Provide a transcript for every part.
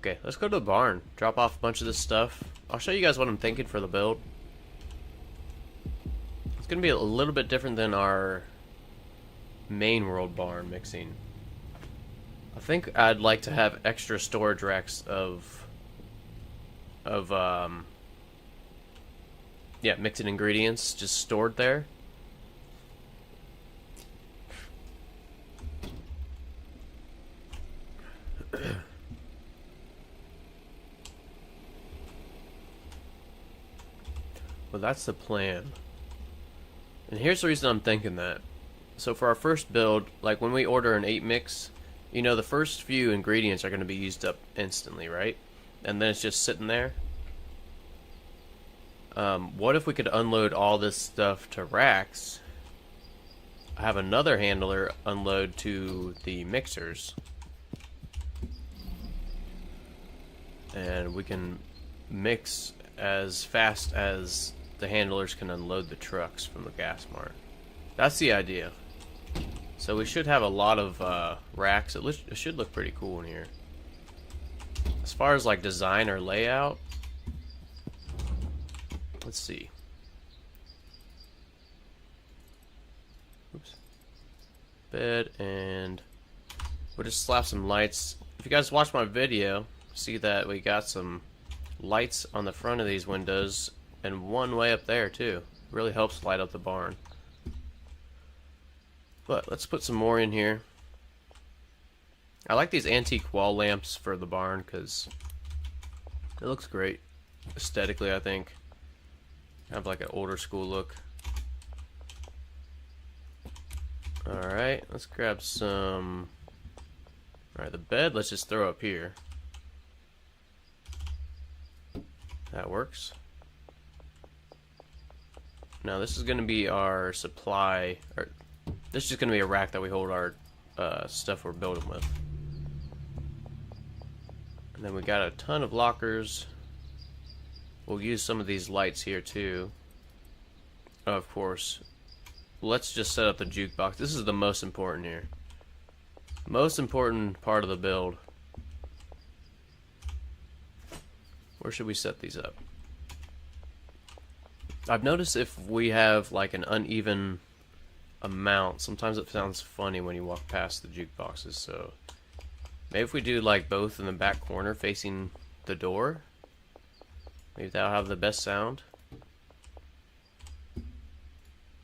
Okay, let's go to the barn. Drop off a bunch of this stuff. I'll show you guys what I'm thinking for the build. It's going to be a little bit different than our main world barn mixing. I think I'd like to have extra storage racks of yeah, mixing ingredients just stored there. Well, that's the plan. And here's the reason I'm thinking that. So for our first build, like when we order an 8 mix, you know the first few ingredients are going to be used up instantly, right? And then it's just sitting there. What if we could unload all this stuff to racks, have another handler unload to the mixers, and we can mix as fast as the handlers can unload the trucks from the gas mart. That's the idea. So we should have a lot of racks. It should look pretty cool in here. As far as like design or layout, let's see. Oops. Bed, and we'll just slap some lights. If you guys watch my video, see that we got some lights on the front of these windows and one way up there too. Really helps light up the barn. But let's put some more in here. I like these antique wall lamps for the barn because it looks great aesthetically, I think. Have like an older school look. Alright, let's grab some. Alright, the bed, let's just throw up here. That works. Now this is going to be our supply, or this is just going to be a rack that we hold our stuff we're building with. And then we got a ton of lockers. We'll use some of these lights here too. Of course. Let's just set up the jukebox. This is the most important here. Most important part of the build. Where should we set these up? I've noticed if we have like an uneven amount, sometimes it sounds funny when you walk past the jukeboxes, so maybe if we do like both in the back corner facing the door, maybe that'll have the best sound.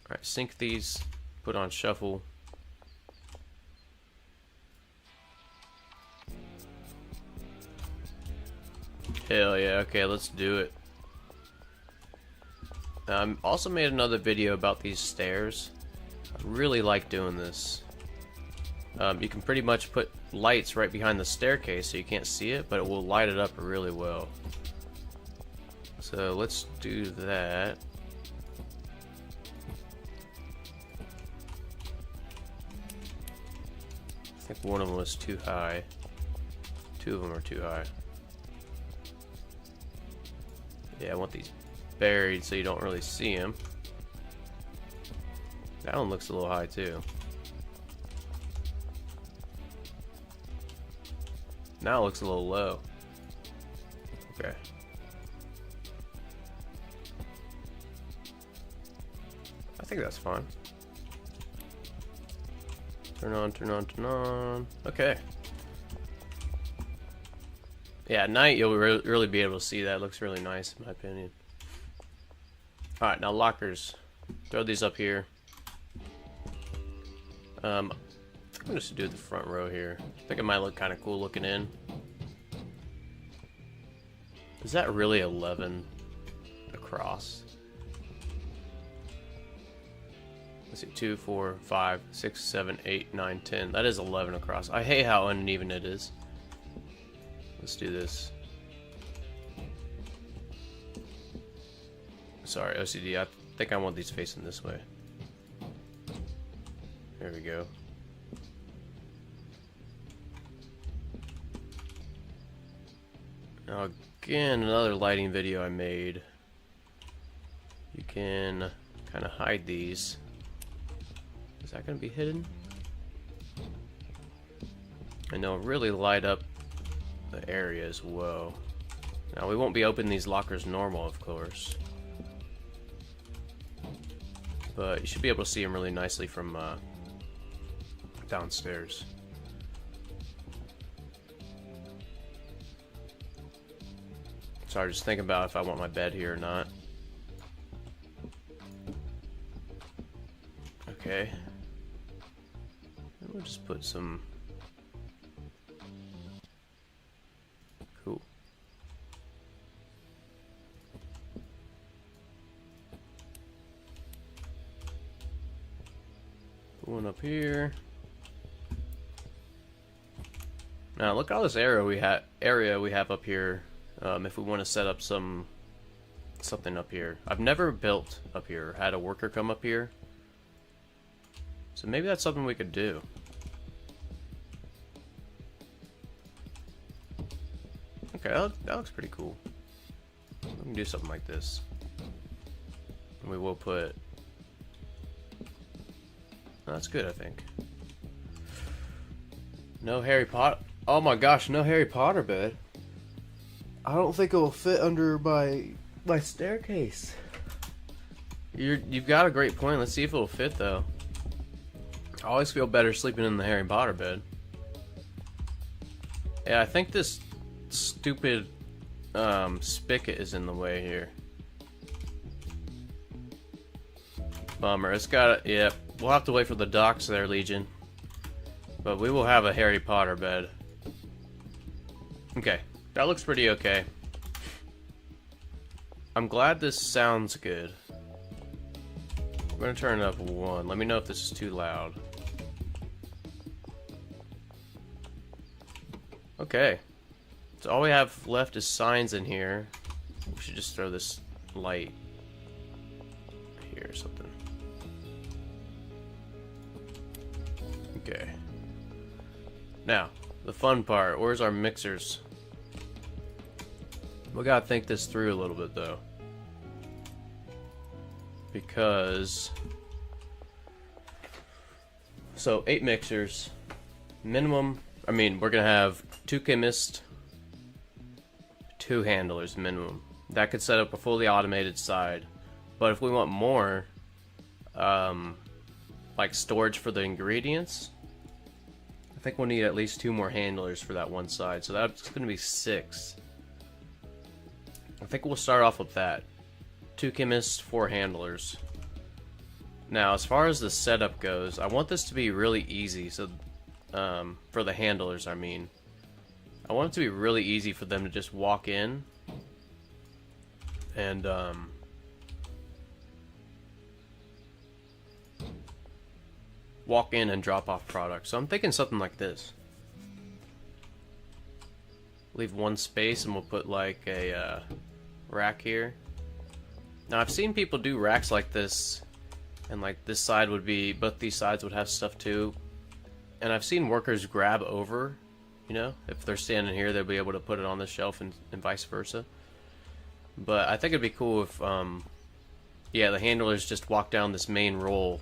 Alright, sync these, put on shuffle. Hell yeah, okay, let's do it. I also made another video about these stairs. I really like doing this. You can pretty much put lights right behind the staircase so you can't see it, but it will light it up really well. So let's do that. I think one of them was too high. Two of them are too high. Yeah, I want these buried so you don't really see them. That one looks a little high too. Now it looks a little low. Okay. I think that's fine. Turn on, turn on, turn on. Okay. Yeah, at night you'll really be able to see that. It looks really nice in my opinion. Alright, now lockers. Throw these up here. I'm just do the front row here. I think it might look kind of cool looking in. Is that really 11 across? Let's see, 2, 4, 5, 6, 7, 8, 9, 10. That is 11 across. I hate how uneven it is. Let's do this. Sorry, OCD. I think I want these facing this way. There we go. Now again, another lighting video I made. You can kind of hide these. Is that going to be hidden? And they'll really light up the area as well. Now we won't be opening these lockers normal, of course, but you should be able to see them really nicely from downstairs. Sorry, just thinking about if I want my bed here or not. Okay. We'll just put some... Cool. Put one up here. Now look at all this area we have up here. If we want to set up something up here. I've never built up here, had a worker come up here. So maybe that's something we could do. Okay, that looks pretty cool. We can do something like this. And we will put... Oh, that's good, I think. No Harry Potter... Oh my gosh, no Harry Potter bed. I don't think it will fit under my staircase. You've got a great point. Let's see if it'll fit though. I always feel better sleeping in the Harry Potter bed. Yeah, I think this stupid spigot is in the way here. Bummer. It's got. Yep. We'll have to wait for the docks there, Legion. But we will have a Harry Potter bed. Okay. That looks pretty okay. I'm glad this sounds good. I'm gonna turn it up 1. Let me know if this is too loud. Okay. So all we have left is signs in here. We should just throw this light here or something. Okay. Now, the fun part. Where's our mixers? We gotta think this through a little bit though, because so 8 mixers minimum. I mean, we're gonna have 2 chemists, 2 handlers minimum. That could set up a fully automated side, but if we want more, like storage for the ingredients, I think we'll need at least 2 more handlers for that one side. So that's gonna be 6. I think we'll start off with that. 2 chemists, 4 handlers. Now, as far as the setup goes, I want this to be really easy. So, for the handlers, I mean, I want it to be really easy for them to just walk in and drop off products. So I'm thinking something like this. Leave 1 space, and we'll put like a rack here. Now I've seen people do racks like this, and like this side would be, both these sides would have stuff too, and I've seen workers grab over, you know, if they're standing here they'll be able to put it on the shelf, and vice versa. But I think it'd be cool if yeah, the handlers just walk down this main row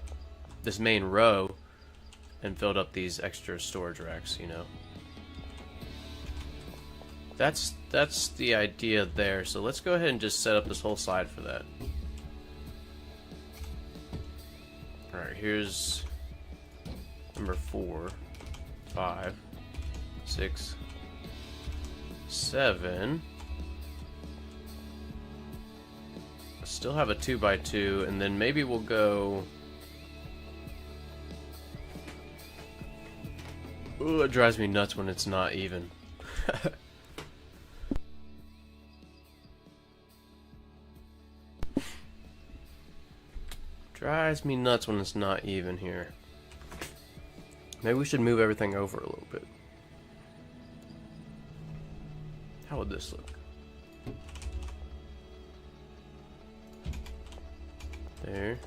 and filled up these extra storage racks, you know. That's the idea there. So let's go ahead and just set up this whole side for that. Alright, here's number 4, 5, 6, 7. Still have a 2x2, and then maybe we'll go... Ooh, it drives me nuts when it's not even. Drives me nuts when it's not even here. Maybe we should move everything over a little bit. How would this look? There.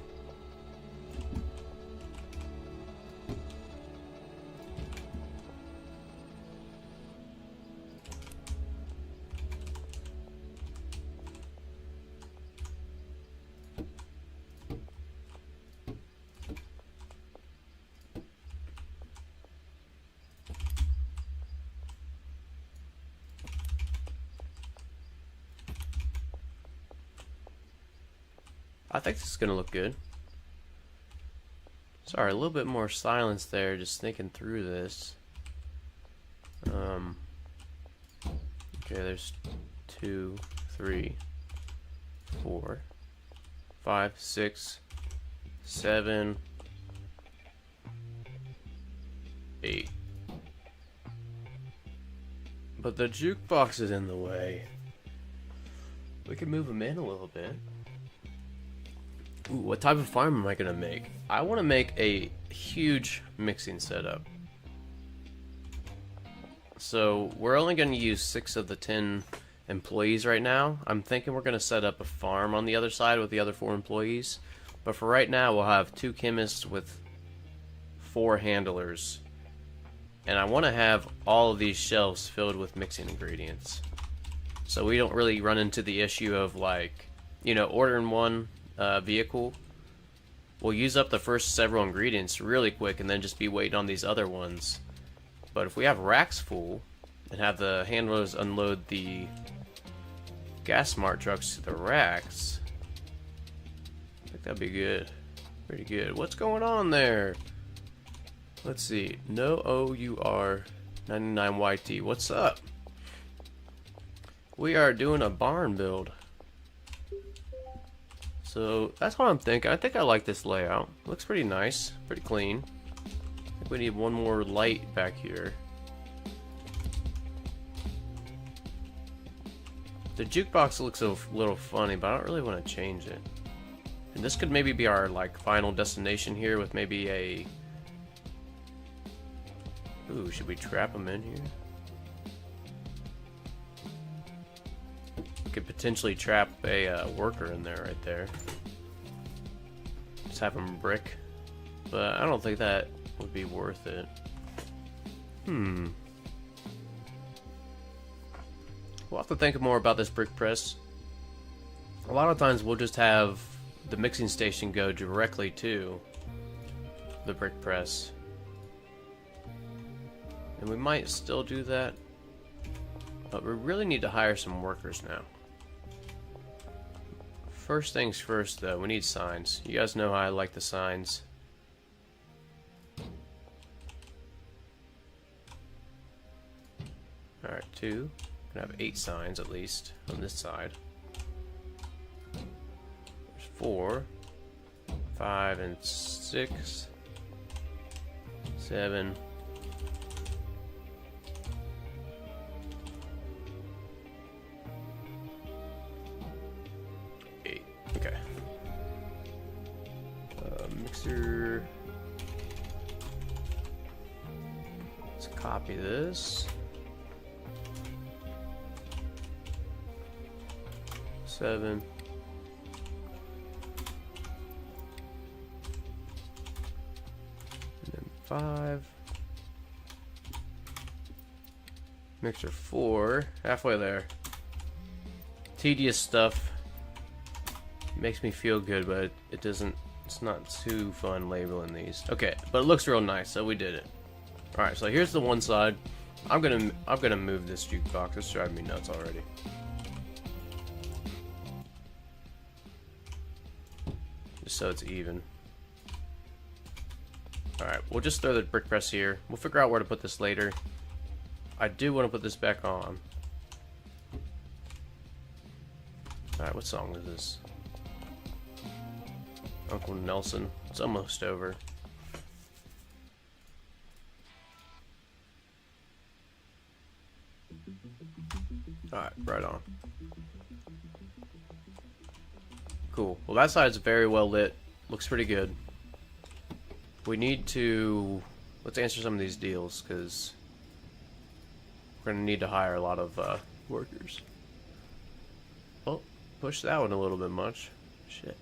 I think this is gonna look good. Sorry, a little bit more silence there, just thinking through this. Okay, there's 2, 3, 4, 5, 6, 7, 8. But the jukebox is in the way. We can move them in a little bit. Ooh, what type of farm am I gonna make? I want to make a huge mixing setup. So we're only going to use 6 of the 10 employees right now. I'm thinking we're going to set up a farm on the other side with the other 4 employees. But for right now, we'll have 2 chemists with 4 handlers. And I want to have all of these shelves filled with mixing ingredients. So we don't really run into the issue of, like, you know, ordering one vehicle. We'll use up the first several ingredients really quick and then just be waiting on these other ones. But if we have racks full and have the handlers unload the gas smart trucks to the racks, I think that'd be good. Pretty good. What's going on there? Let's see. No OUR 99YT. What's up? We are doing a barn build. So that's what I'm thinking. I think I like this layout. Looks pretty nice. Pretty clean. I think we need one more light back here. The jukebox looks a little funny, but I don't really want to change it. And this could maybe be our like final destination here with maybe a... Ooh, should we trap them in here? We could potentially trap a worker in there right there. Just have them brick. But I don't think that would be worth it. We'll have to think more about this brick press. A lot of times we'll just have the mixing station go directly to the brick press. And we might still do that. But we really need to hire some workers now. First things first though, we need signs. You guys know how I like the signs. Alright, 2. Gonna have 8 signs at least on this side. There's 4, 5, and 6, 7. Okay. Mixer. Let's copy this. 7. And then 5. Mixer 4. Halfway there. Tedious stuff. Makes me feel good, but it doesn't. It's not too fun labeling these. Okay, but it looks real nice, so we did it. All right, so here's the one side. I'm gonna move this jukebox. It's driving me nuts already. Just so it's even. All right, we'll just throw the brick press here. We'll figure out where to put this later. I do want to put this back on. All right, what song is this? Uncle Nelson. It's almost over. Alright, right on. Cool. Well, that side's very well lit. Looks pretty good. We need to... Let's answer some of these deals, because we're going to need to hire a lot of workers. Oh, push that one a little bit much. Shit.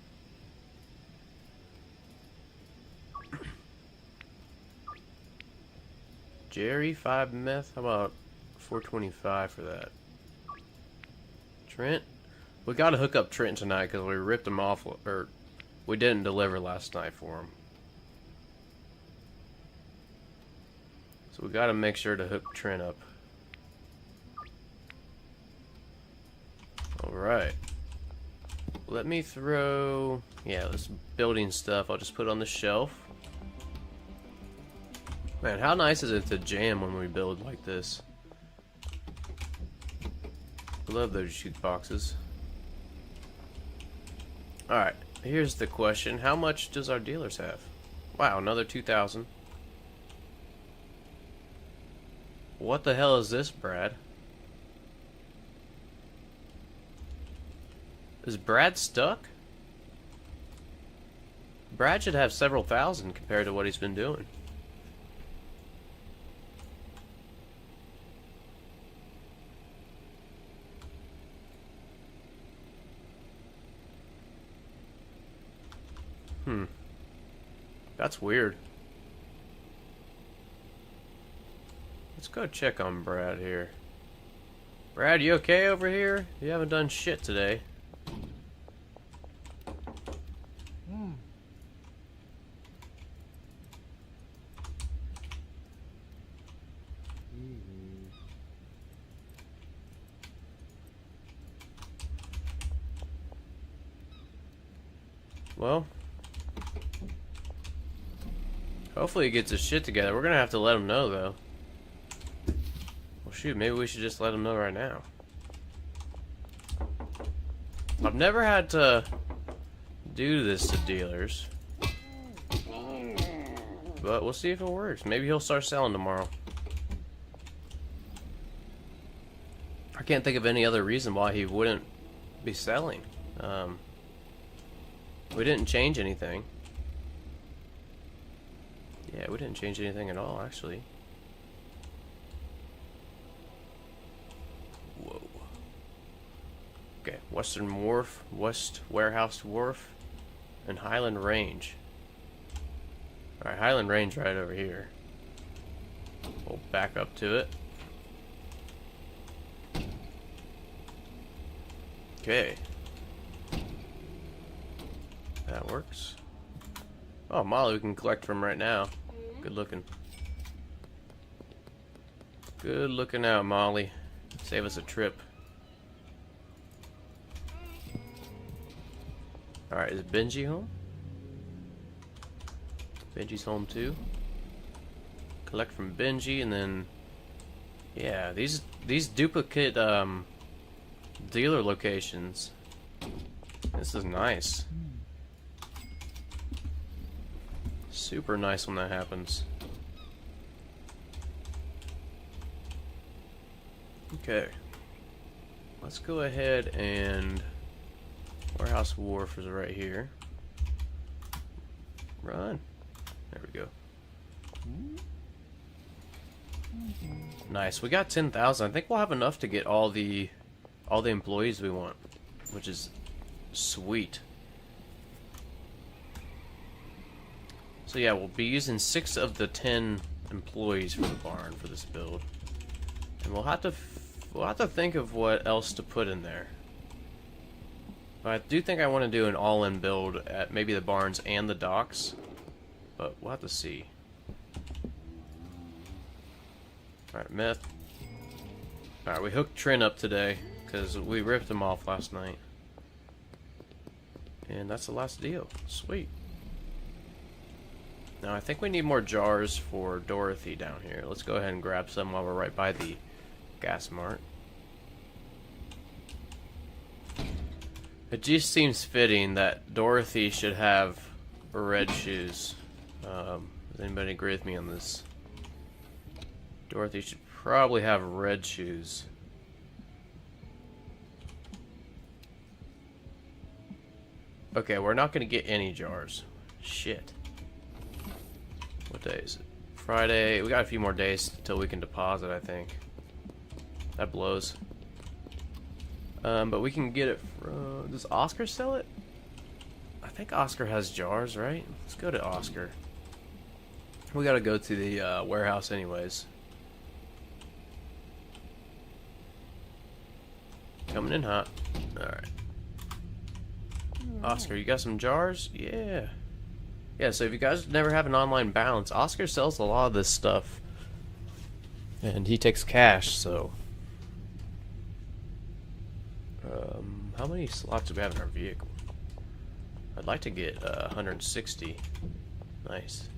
Jerry, 5 meth. How about 425 for that? Trent? We gotta hook up Trent tonight because we ripped him off, or we didn't deliver last night for him. So we gotta make sure to hook Trent up. Alright. let me throw... Yeah, this building stuff, I'll just put on the shelf. Man, how nice is it to jam when we build like this? I love those jute boxes. Alright, here's the question. How much does our dealers have? Wow, another 2,000. What the hell is this, Brad? Is Brad stuck? Brad should have several thousand compared to what he's been doing. That's weird. Let's go check on Brad here. Brad, you okay over here? You haven't done shit today. Well, hopefully he gets his shit together. We're gonna have to let him know, though. Well, shoot, maybe we should just let him know right now. I've never had to do this to dealers, but we'll see if it works. Maybe he'll start selling tomorrow. I can't think of any other reason why he wouldn't be selling. We didn't change anything. Yeah, we didn't change anything at all, actually. Whoa. Okay, Western Wharf, West Warehouse Wharf, and Highland Range. Alright, Highland Range right over here. We'll back up to it. Okay. That works. Oh, Molly we can collect from right now. Good looking. Good looking out, Molly. Save us a trip. Alright, is Benji home? Benji's home too. Collect from Benji and then... Yeah, these duplicate dealer locations. This is nice. Super nice when that happens. Okay. Let's go ahead and... Warehouse Wharf is right here. Run. There we go. Nice. We got 10,000. I think we'll have enough to get all the employees we want, which is sweet. So yeah, we'll be using 6 of the 10 employees for the barn for this build, and we'll have to think of what else to put in there. But I do think I want to do an all-in build at maybe the barns and the docks, but we'll have to see. All right, meth. All right, we hooked Trent up today because we ripped him off last night, and that's the last deal. Sweet. Now I think we need more jars for Dorothy down here. Let's go ahead and grab some while we're right by the gas mart. It just seems fitting that Dorothy should have red shoes. Does anybody agree with me on this? Dorothy should probably have red shoes. Okay, we're not going to get any jars. Shit. What day is it? Friday. We got a few more days until we can deposit, I think. That blows. But we can get it from... Does Oscar sell it? I think Oscar has jars, right? Let's go to Oscar. We gotta go to the warehouse anyways. Coming in hot. Alright. Oscar, you got some jars? Yeah. Yeah, so if you guys never have an online balance, Oscar sells a lot of this stuff. And he takes cash, so... How many slots do we have in our vehicle? I'd like to get 160. Nice.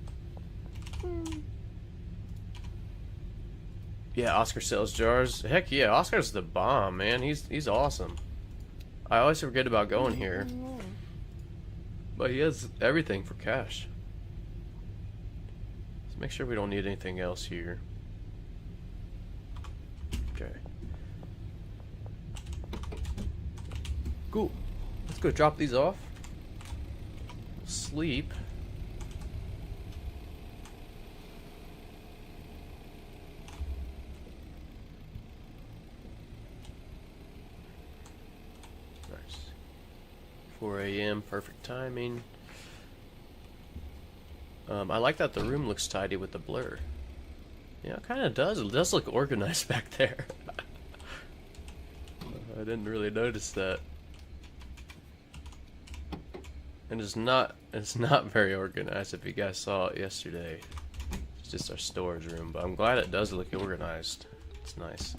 Yeah, Oscar sells jars. Heck yeah, Oscar's the bomb, man. He's awesome. I always forget about going here. But he has everything for cash. Let's make sure we don't need anything else here. Okay. Cool. Let's go drop these off. Sleep. Nice. 4 a.m. Perfect timing. I like that the room looks tidy with the blur. Yeah, it kind of does. It does look organized back there. I didn't really notice that. And it's not very organized if you guys saw it yesterday. It's just our storage room, but I'm glad it does look organized. It's nice.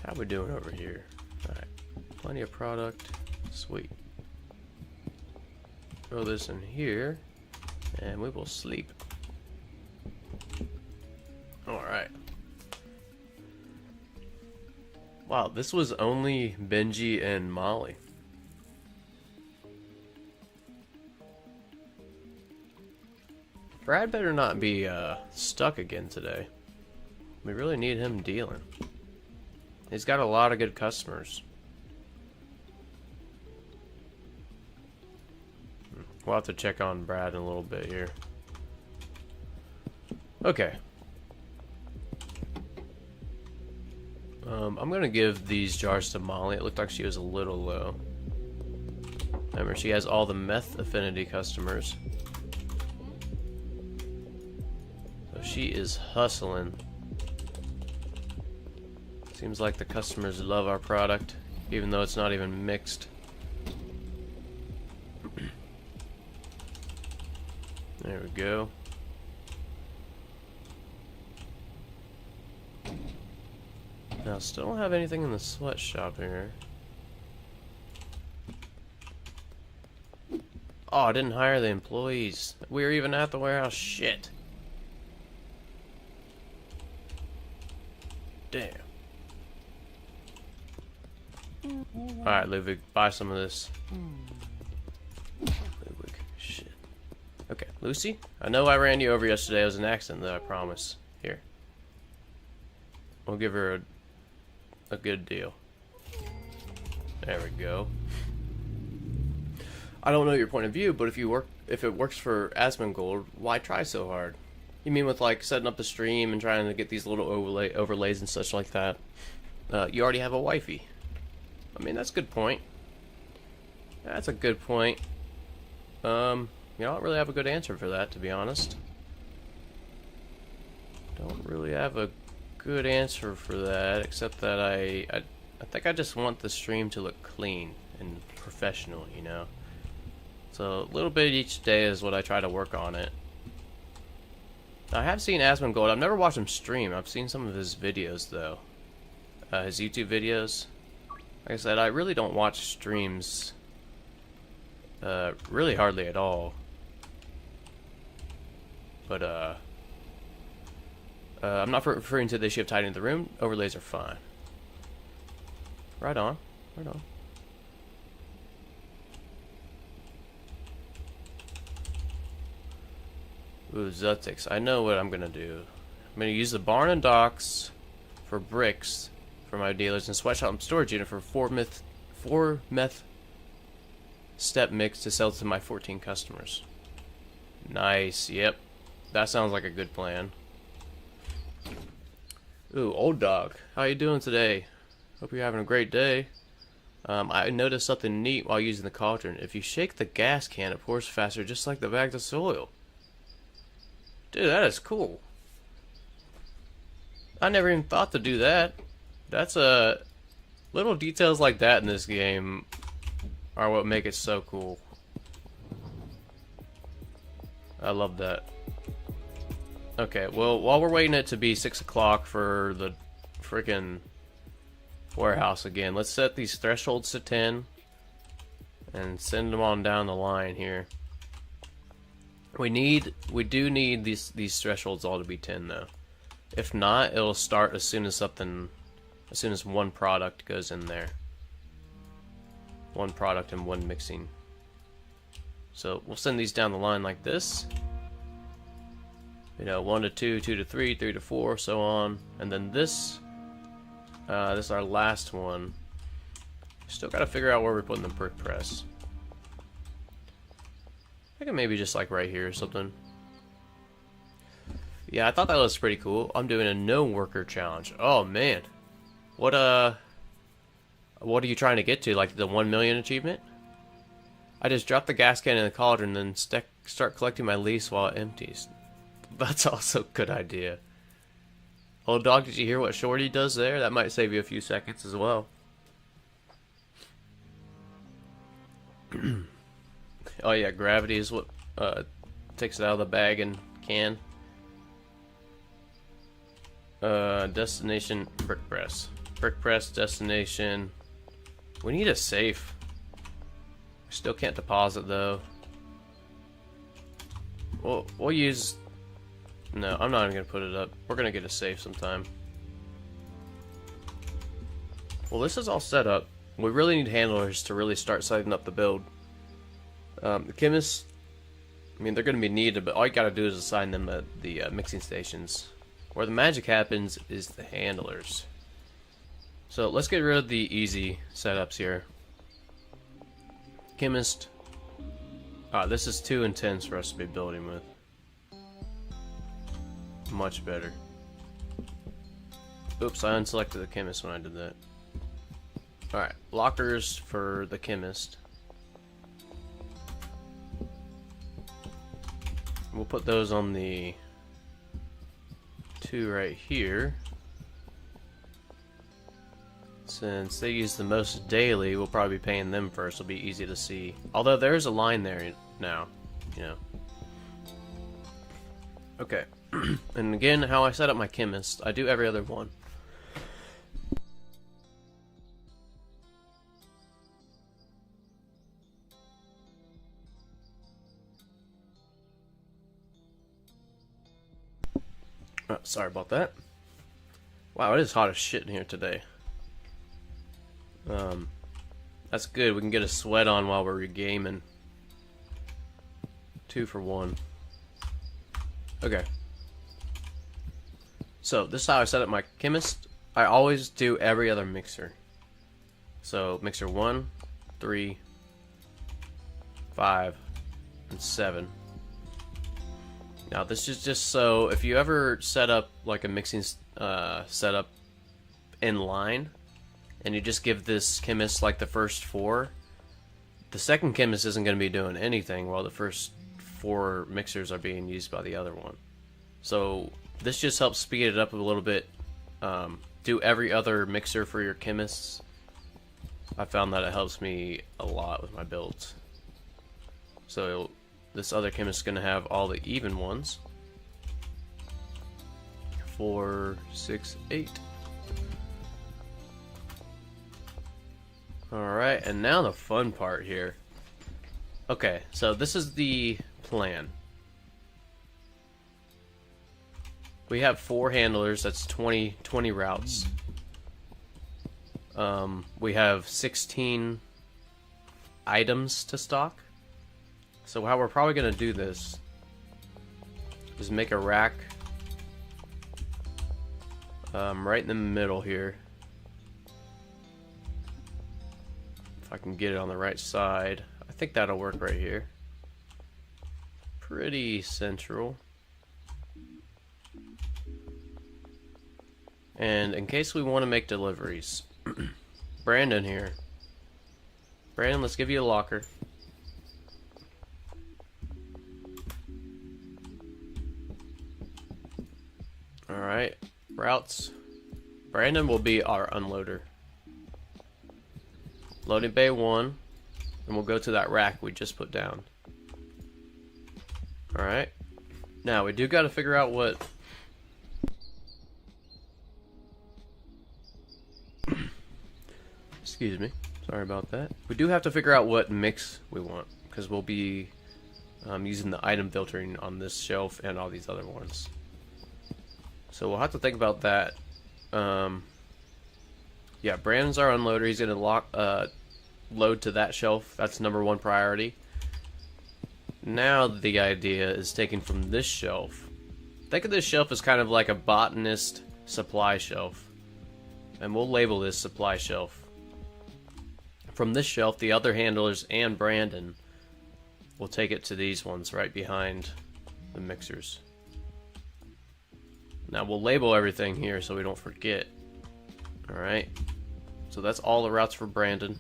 How we doing over here? Alright. Plenty of product. Sweet. Throw this in here and we will sleep. Alright. Wow, this was only Benji and Molly. Brad better not be stuck again today. We really need him dealing. He's got a lot of good customers. We'll have to check on Brad in a little bit here. Okay. I'm gonna give these jars to Molly. It looked like she was a little low. Remember, she has all the meth affinity customers. So she is hustling. Seems like the customers love our product, even though it's not even mixed. There we go. Now, still don't have anything in the sweatshop here. Oh, I didn't hire the employees. We were even at the warehouse. Shit. Damn. Alright, Ludwig, buy some of this. Ludwig, shit. Okay, Lucy? I know I ran you over yesterday. It was an accident, though, I promise. Here. We'll give her a good deal. There we go. I don't know your point of view, but if it works for Asmongold, why try so hard? You mean with like setting up the stream and trying to get these little overlays and such like that? You already have a wifey. I mean, that's a good point. That's a good point. You don't really have a good answer for that, to be honest. Don't really have a good answer for that, except that I think I just want the stream to look clean and professional, you know? So a little bit each day is what I try to work on it. I have seen Asmongold. I've never watched him stream. I've seen some of his videos, though. His YouTube videos. Like I said, I really don't watch streams really hardly at all. But, I'm not referring to the issue of tidying the room. Overlays are fine. Right on. Right on. Ooh, Zutix. I know what I'm gonna do. I'm gonna use the barn and docks for bricks for my dealers and sweatshop and storage unit for 4 meth step mix to sell to my 14 customers. Nice. Yep. That sounds like a good plan. Ooh, old dog. How you doing today? Hope you're having a great day. I noticed something neat while using the cauldron. If you shake the gas can, it pours faster, just like the bags of soil. Dude, that is cool. I never even thought to do that. That's little details like that in this game are what make it so cool. I love that. Okay, well, while we're waiting it to be 6 o'clock for the freaking warehouse again. Let's set these thresholds to 10 and send them on down the line here. We do need these thresholds all to be 10 though. If not, it'll start as soon as one product goes in there. One product and one mixing. So we'll send these down the line like this. You know, 1 to 2, 2 to 3, 3 to 4, so on. And then this is our last one. Still got to figure out where we're putting the brick press. I think maybe just like right here or something. Yeah, I thought that was pretty cool. I'm doing a no worker challenge. Oh man, what are you trying to get to? Like the 1 million achievement? I just drop the gas can in the cauldron and then start collecting my lease while it empties. That's also a good idea. Old dog, did you hear what Shorty does there? That might save you a few seconds as well. Oh yeah, gravity is what takes it out of the bag and can. Destination brick press. Brick press destination. We need a safe. Still can't deposit though. We'll use. No, I'm not even gonna put it up. We're gonna get a safe sometime. Well, this is all set up. We really need handlers to really start setting up the build. The chemists, I mean, they're gonna be needed, but all you gotta do is assign them the mixing stations. Where the magic happens is the handlers. So let's get rid of the easy setups here. Chemist. This is too intense for us to be building with. Much better. Oops, I unselected the chemist when I did that. Alright, lockers for the chemist. We'll put those on the 2 right here. Since they use the most daily, we'll probably be paying them first. It'll be easy to see. Although there's a line there now, you know. Okay. And again, how I set up my chemist, I do every other one. Oh, sorry about that. Wow, it is hot as shit in here today. That's good. We can get a sweat on while we're gaming. 2 for 1. Okay. So this is how I set up my chemist. I always do every other mixer. So mixer 1, 3, 5, and 7. Now this is just so if you ever set up like a mixing setup in line, and you just give this chemist like the first 4, the second chemist isn't going to be doing anything while the first 4 mixers are being used by the other one. So this just helps speed it up a little bit. Do every other mixer for your chemists. I found that it helps me a lot with my builds. So this other chemist is going to have all the even ones. 4, 6, 8. Alright, and now the fun part here. Okay, so this is the plan. We have 4 handlers, that's 20 routes. We have 16 items to stock. So how we're probably going to do this is make a rack right in the middle here. If I can get it on the right side. I think that'll work right here. Pretty central. And in case we want to make deliveries, Brandon here. Brandon, let's give you a locker. Alright, routes. Brandon will be our unloader. Loading bay 1, and we'll go to that rack we just put down. Alright. Now, we do got to figure out what Excuse me. Sorry about that. We do have to figure out what mix we want, because we'll be using the item filtering on this shelf and all these other ones. So we'll have to think about that. Yeah, Brandon's our unloader. He's going to load to that shelf. That's #1 priority. Now the idea is taken from this shelf. Think of this shelf as kind of like a botanist supply shelf. And we'll label this supply shelf. From this shelf, the other handlers and Brandon will take it to these ones right behind the mixers. Now we'll label everything here so we don't forget. Alright. So that's all the routes for Brandon.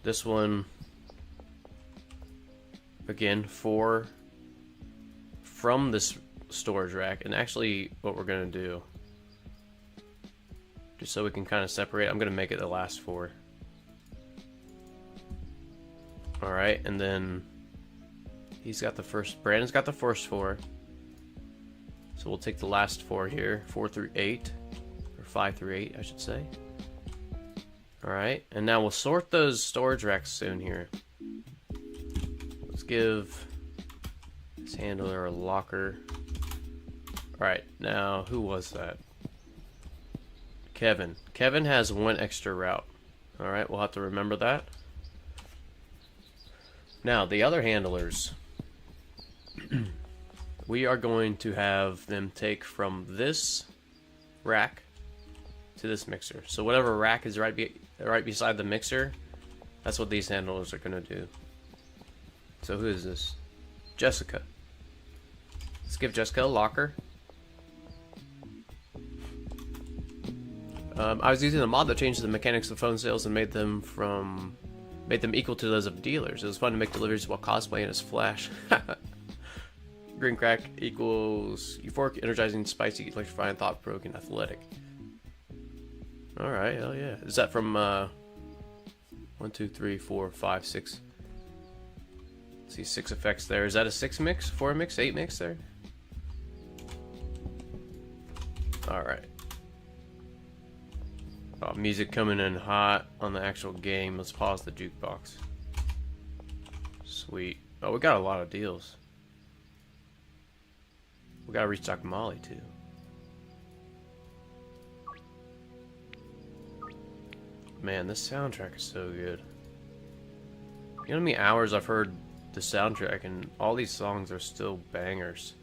This one, again, from this storage rack. And actually, what we're going to do, just so we can kind of separate, I'm going to make it the last 4. Alright, and then Brandon's got the first 4. So we'll take the last 4 here, 4 through 8, or 5 through 8, I should say. Alright, and now we'll sort those storage racks soon here. Let's give this handler a locker. Alright, now who was that? Kevin. Kevin has 1 extra route. Alright, we'll have to remember that. Now, the other handlers. We are going to have them take from this rack to this mixer. So whatever rack is right beside the mixer, that's what these handlers are going to do. So who is this? Jessica. Let's give Jessica a locker. I was using a mod that changed the mechanics of phone sales and made them equal to those of dealers. It was fun to make deliveries while cosplaying as Flash. Green crack equals euphoric, energizing, spicy, electrifying, thought-provoking, athletic. Alright, hell yeah. Is that from 1, 2, 3, 4, 5, 6? See 6 effects there. Is that a 6 mix, 4 mix, 8 mix there? Alright. Oh, music coming in hot on the actual game. Let's pause the jukebox. Sweet. Oh, we got a lot of deals. We gotta restock Molly too. Man, this soundtrack is so good. You know how many hours I've heard the soundtrack, and all these songs are still bangers.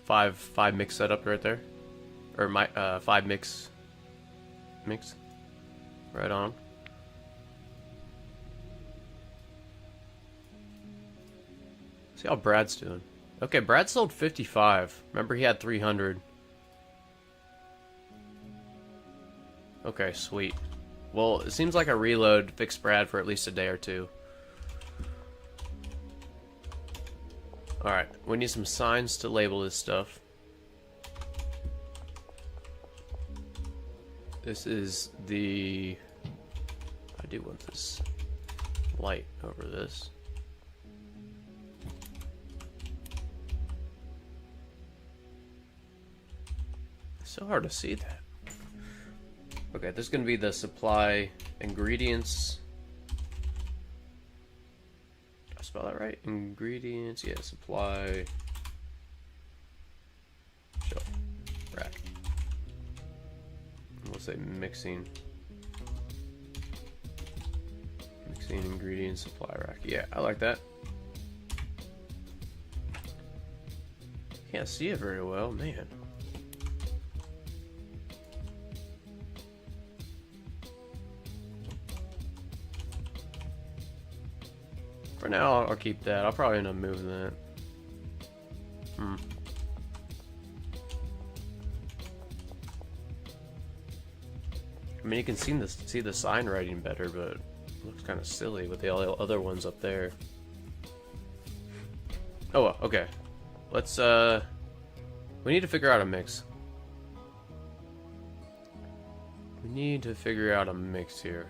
Five mix setup right there, or my 5 mix. Right on. See how Brad's doing. Okay, Brad sold 55. Remember, he had 300. Okay, sweet. Well, it seems like a reload fixed Brad for at least a day or 2. Alright, we need some signs to label this stuff. This is the... I do want this light over this. It's so hard to see that. Okay, this is going to be the supply ingredients. Did I spell that right? Ingredients, yeah, supply shelf rack. We'll say mixing ingredients supply rack. Yeah, I like that. Can't see it very well, man. For now, I'll keep that. I'll probably end up moving that. I mean, you can see the sign writing better, but it looks kind of silly with the other ones up there. Oh, well, okay. Let's, we need to figure out a mix. We need to figure out a mix here.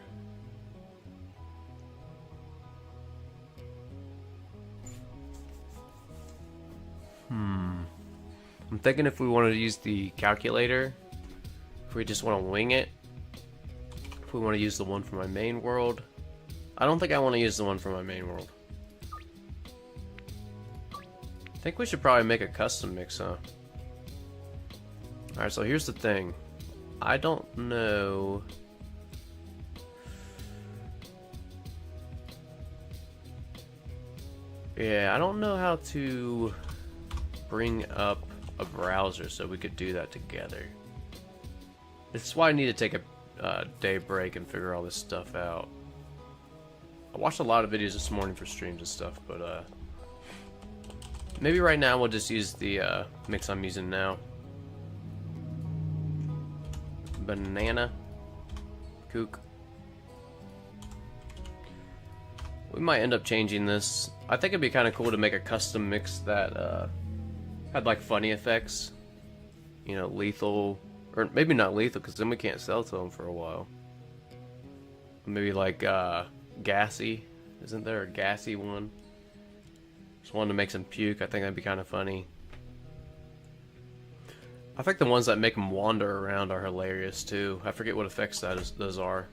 I'm thinking if we wanted to use the calculator, if we just want to wing it, if we want to use the one for my main world. I don't think I want to use the one for my main world. I think we should probably make a custom mix, huh? Alright, so here's the thing. I don't know... Yeah, I don't know how to bring up a browser so we could do that together. This is why I need to take a day break and figure all this stuff out. I watched a lot of videos this morning for streams and stuff, but maybe right now we'll just use the mix I'm using now. Banana. Kook. We might end up changing this. I think it'd be kind of cool to make a custom mix that had like funny effects. You know, lethal. Or maybe not lethal, because then we can't sell to them for a while. Maybe like gassy. Isn't there a gassy one? Just one to make some puke. I think that'd be kind of funny. I think the ones that make them wander around are hilarious too. I forget what effects those are.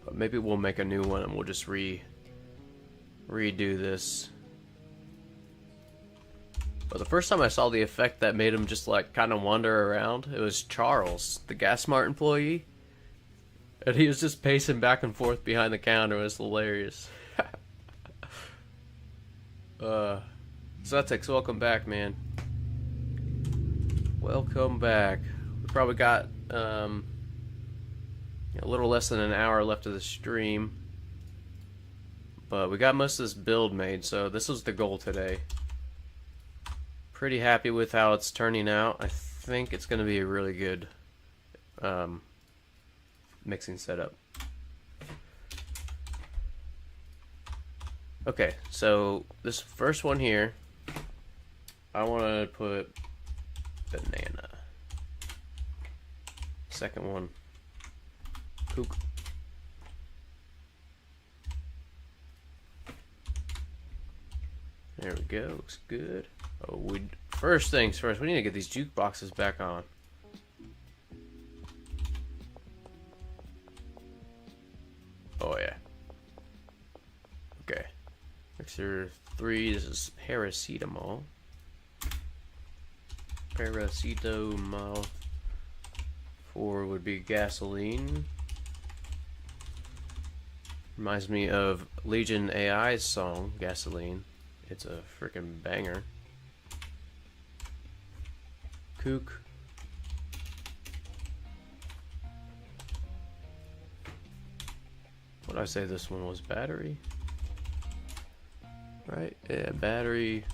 But maybe we'll make a new one and we'll just redo this. But the first time I saw the effect that made him just like kind of wander around, it was Charles, the GasMart employee. And he was just pacing back and forth behind the counter. It was hilarious. Zetex, welcome back, man. Welcome back. We probably got a little less than an hour left of the stream. But we got most of this build made, so this was the goal today. Pretty happy with how it's turning out. I think it's going to be a really good mixing setup. Okay, so this first one here, I want to put banana. Second one, kook. There we go, looks good. Oh, first things first, we need to get these jukeboxes back on. Oh yeah. Okay. Mixer 3, this is paracetamol. Paracetamol. 4 would be gasoline. Reminds me of Legion AI's song, Gasoline. It's a freaking banger. Kook. What did I say this one was? Battery? Right? Yeah, battery.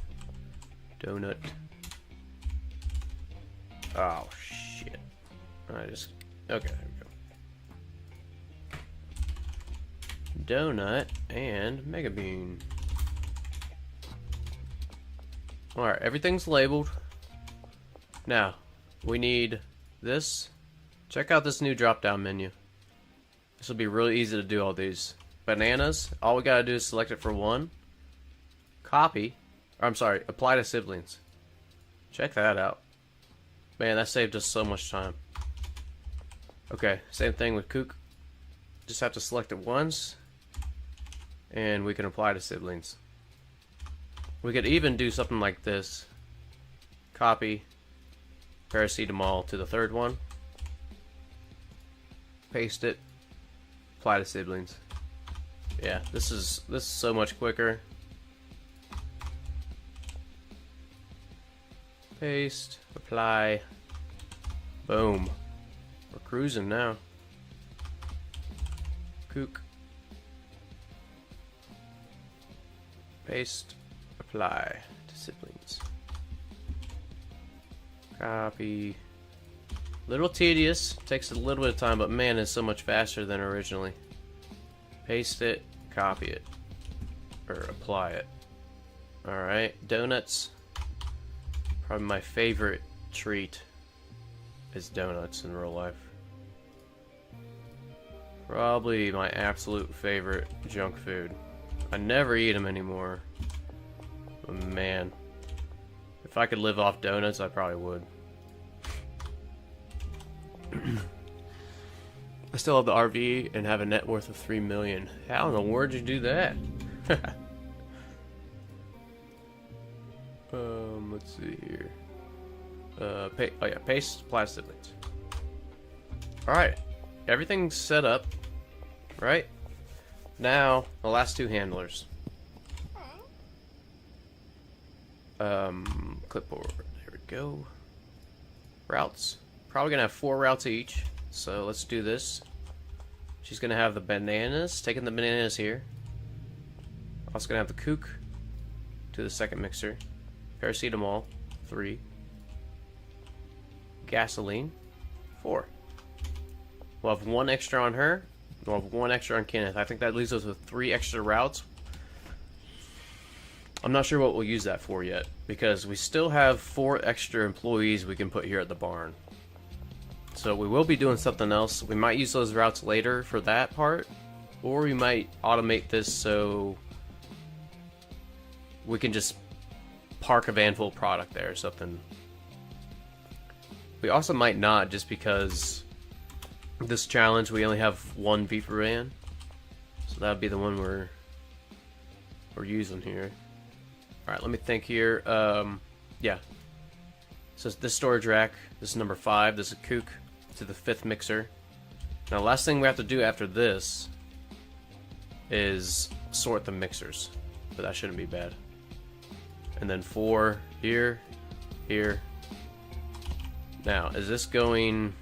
Donut. Oh, shit. Okay, there we go. Donut and Mega Bean. Alright, everything's labeled. Now, we need this. Check out this new drop-down menu. This will be really easy to do all these. Bananas, all we gotta do is select it for one. Copy. Or, I'm sorry, apply to siblings. Check that out. Man, that saved us so much time. Okay, same thing with kook. Just have to select it once. And we can apply to siblings. We could even do something like this. Copy paracetamol to the third one. Paste it. Apply to siblings. Yeah, this is so much quicker. Paste, apply, boom. We're cruising now. Kook. Paste, apply to siblings. Copy. Little tedious, takes a little bit of time, but man, it's so much faster than originally. Paste it, copy it, or apply it. Alright, donuts. Probably my favorite treat is donuts in real life. Probably my absolute favorite junk food. I never eat them anymore. Oh, man. If I could live off donuts, I probably would. I still have the RV and have a net worth of 3 million. How in the world did you do that? Let's see here. Oh yeah, paste plastic. Alright. Everything's set up. Right? Now, the last two handlers. Clipboard. There we go. Routes. Probably gonna have 4 routes each. So let's do this. She's gonna have the bananas. Taking the bananas here. Also gonna have the kook to the second mixer. Paracetamol, 3. Gasoline, 4. We'll have 1 extra on her. We'll have 1 extra on Kenneth. I think that leaves us with 3 extra routes. I'm not sure what we'll use that for yet, because we still have 4 extra employees we can put here at the barn. So we will be doing something else. We might use those routes later for that part, or we might automate this so we can just park a van full of product there or something. We also might not, just because this challenge we only have 1 Viper van, so that would be the one we're using here. Alright, let me think here. Yeah. So this storage rack, this is number 5, this is kook to the 5th mixer. Now, last thing we have to do after this is sort the mixers, but that shouldn't be bad. And then 4 here, here. Now, is this going...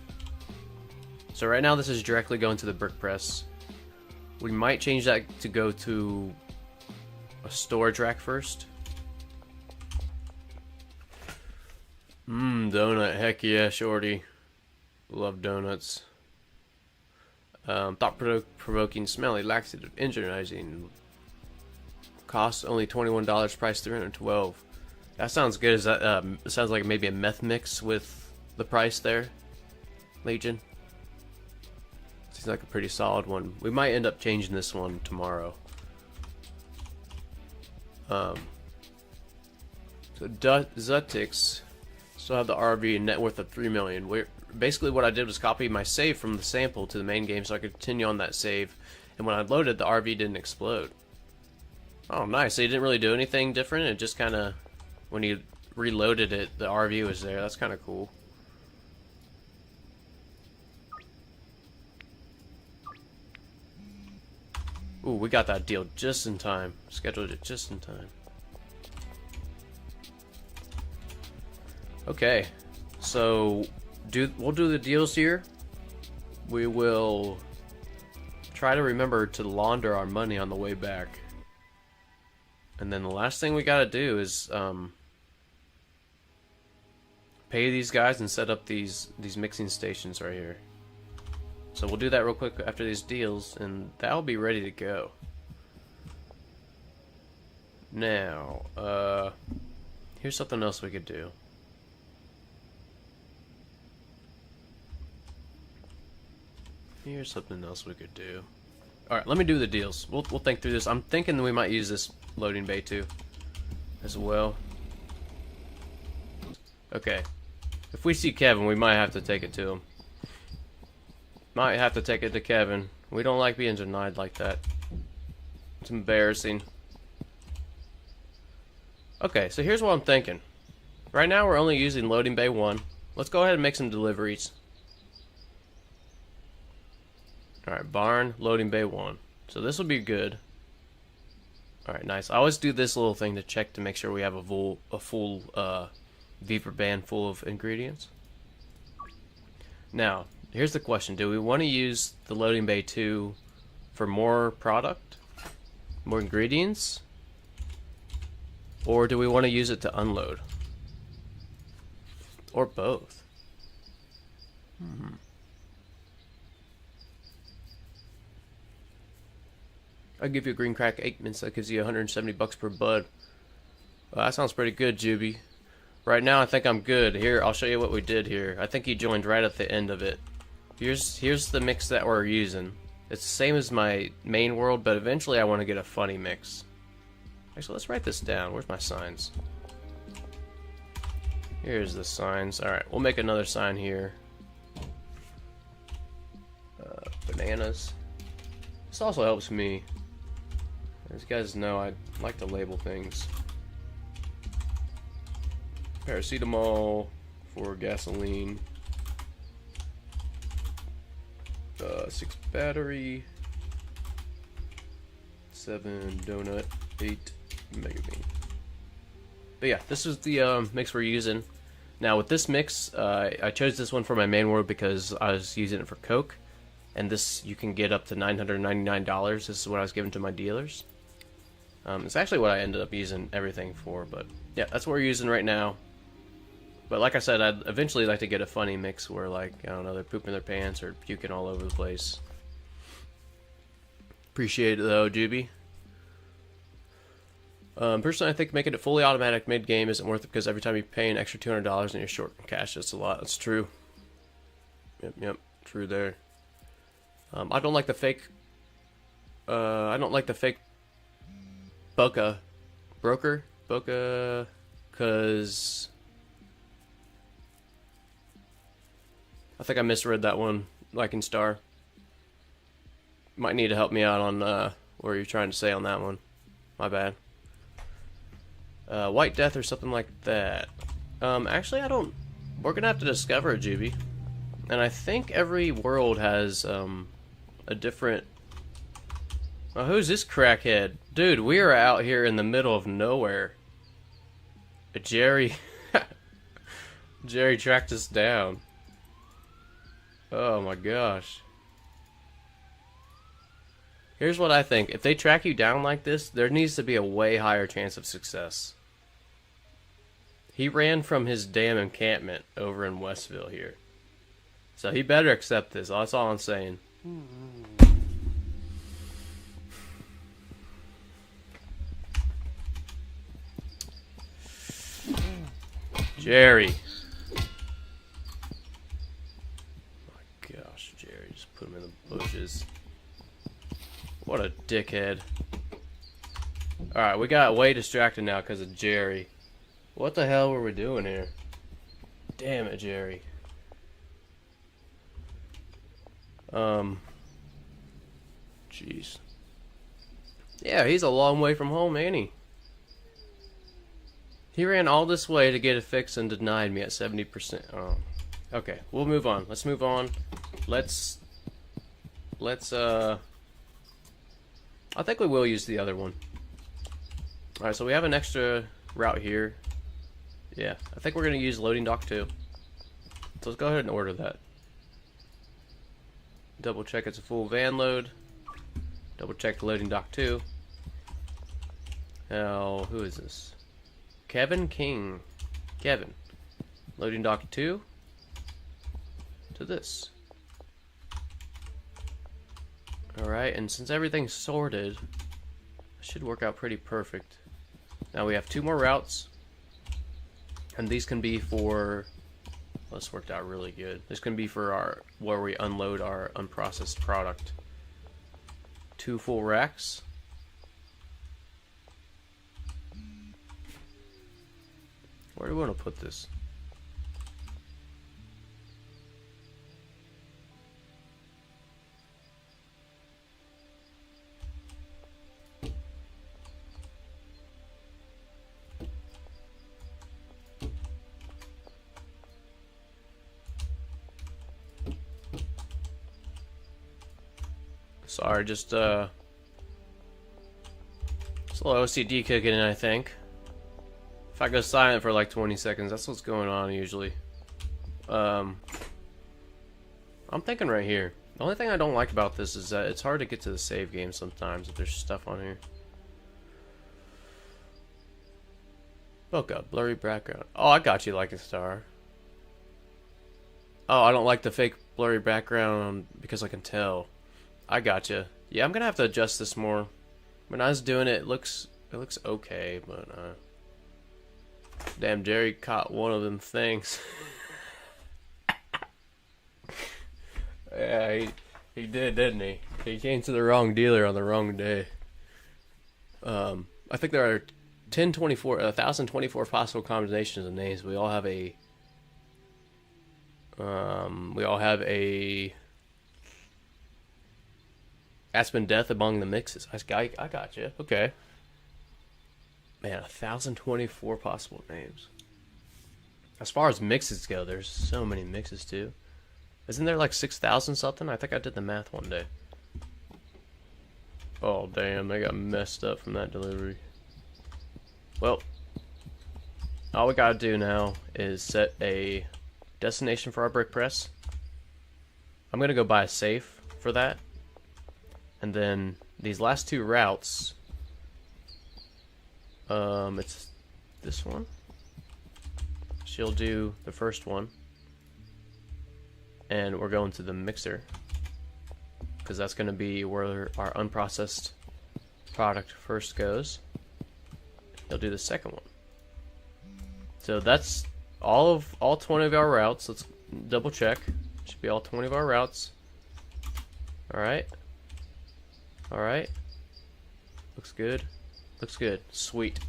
So right now this is directly going to the brick press. We might change that to go to a storage rack first. Donut, heck yeah, shorty. Love donuts. Thought-provoking, smelly, laxative, energizing. Cost only $21, price $312. That sounds good. Is that sounds like maybe a meth mix with the price there, Legion? Seems like a pretty solid one. We might end up changing this one tomorrow. So Zutix still have the RV and net worth of 3 million. Basically what I did was copy my save from the sample to the main game so I could continue on that save. And when I loaded, the RV didn't explode. Oh, nice. So you didn't really do anything different. It just kind of, when you reloaded it, the RV was there. That's kind of cool. Ooh, we got that deal just in time. Scheduled it just in time. Okay, so we'll do the deals here. We will try to remember to launder our money on the way back. And then the last thing we gotta do is pay these guys and set up these mixing stations right here. So we'll do that real quick after these deals, and that'll be ready to go. Now, here's something else we could do. Here's something else we could do. Alright, let me do the deals. We'll think through this. I'm thinking we might use this loading bay too, as well. Okay. If we see Kevin, we might have to take it to him. Might have to take it to Kevin. We don't like being denied like that. It's embarrassing. Okay, so here's what I'm thinking. Right now we're only using loading bay 1. Let's go ahead and make some deliveries. Alright, barn, loading bay 1. So this will be good. Alright, nice. I always do this little thing to check to make sure we have a full Viper van full of ingredients. Now, here's the question. Do we want to use the loading bay 2 for more product? More ingredients? Or do we want to use it to unload? Or both? I'll give you a green crack 8 minutes. That gives you 170 bucks per bud. Well, that sounds pretty good, Juby. Right now, I think I'm good. Here, I'll show you what we did here. I think he joined right at the end of it. Here's the mix that we're using. It's the same as my main world, but eventually I want to get a funny mix. Actually, let's write this down. Where's my signs? Here's the signs. Alright, we'll make another sign here. Bananas. This also helps me. As you guys know, I like to label things. Paracetamol for gasoline. 6 battery. 7 donut. 8 mega bean. But yeah, this is the mix we're using. Now with this mix, I chose this one for my main world because I was using it for Coke. And this you can get up to $999. This is what I was giving to my dealers. It's actually what I ended up using everything for, but yeah, that's what we're using right now. But like I said, I'd eventually like to get a funny mix where, like, I don't know, they're pooping their pants or puking all over the place. Appreciate it though, Juby. Personally, I think making it fully automatic mid-game isn't worth it because every time you pay an extra $200 and you're short in cash, that's a lot. That's true. Yep, true there. I don't like the fake. I don't like the fake Boca broker, cause I think I misread that one. Like in Star, might need to help me out on what you're trying to say on that one. My bad. White Death or something like that. Actually, I don't. We're gonna have to discover it, Juby. And I think every world has a different. Oh, who's this crackhead? Dude, we are out here in the middle of nowhere. Jerry. Jerry tracked us down. Oh my gosh. Here's what I think. If they track you down like this, there needs to be a way higher chance of success. He ran from his damn encampment over in Westville here. So he better accept this. That's all I'm saying. Jerry. My gosh, Jerry. Just put him in the bushes. What a dickhead. Alright, we got way distracted now because of Jerry. What the hell were we doing here? Damn it, Jerry. Jeez. Yeah, he's a long way from home, ain't he? He ran all this way to get a fix and denied me at 70%. Oh. Okay, we'll move on. Let's move on. Let's I think we will use the other one. Alright, so we have an extra route here. Yeah, I think we're going to use loading dock 2. So let's go ahead and order that. Double check it's a full van load. Double check the loading dock 2. Now, who is this? Kevin King. Kevin. Loading dock 2 to this. Alright, and since everything's sorted, it should work out pretty perfect. Now we have 2 more routes. And these can be for... Well, this worked out really good. This can be for our where we unload our unprocessed product. 2 full racks. Where do we want to put this? Sorry, just it's a little OCD kicking in, I think. If I go silent for like 20 seconds, that's what's going on usually. I'm thinking right here. The only thing I don't like about this is that it's hard to get to the save game sometimes if there's stuff on here. Bokeh, blurry background. Oh, I got you, like a star. Oh, I don't like the fake blurry background because I can tell. I gotcha. Yeah, I'm gonna have to adjust this more. When I was doing it, it looks okay, but damn, Jerry caught one of them things. Yeah, he did, didn't he? He came to the wrong dealer on the wrong day. I I think there are 1,024 possible combinations of names. We all have a Aspen Death among the mixes. I got you. Okay. Man, 1,024 possible names. As far as mixes go, there's so many mixes too. Isn't there like 6,000 something? I think I did the math one day. Oh damn, they got messed up from that delivery. Well, all we gotta do now is set a destination for our brick press. I'm gonna go buy a safe for that. And then these last two routes, it's this one. She'll do the first one. And we're going to the mixer, because that's going to be where our unprocessed product first goes. He'll do the second one. So that's all 20 of our routes. Let's double check. Should be all 20 of our routes. Alright. Alright. Looks good. Looks good. Sweet.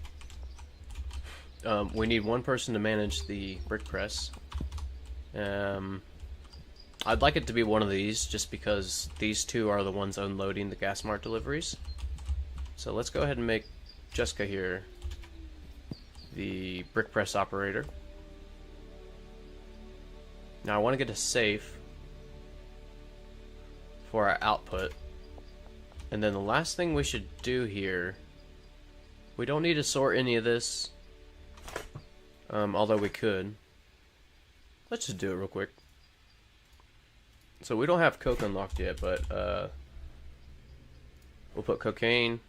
We need one person to manage the brick press. I'd like it to be one of these, just because these two are the ones unloading the gas mart deliveries. So let's go ahead and make Jessica here the brick press operator. Now I want to get a safe for our output. And then the last thing we should do here, we don't need to sort any of this, although we could. Let's just do it real quick. So we don't have coke unlocked yet, but we'll put cocaine,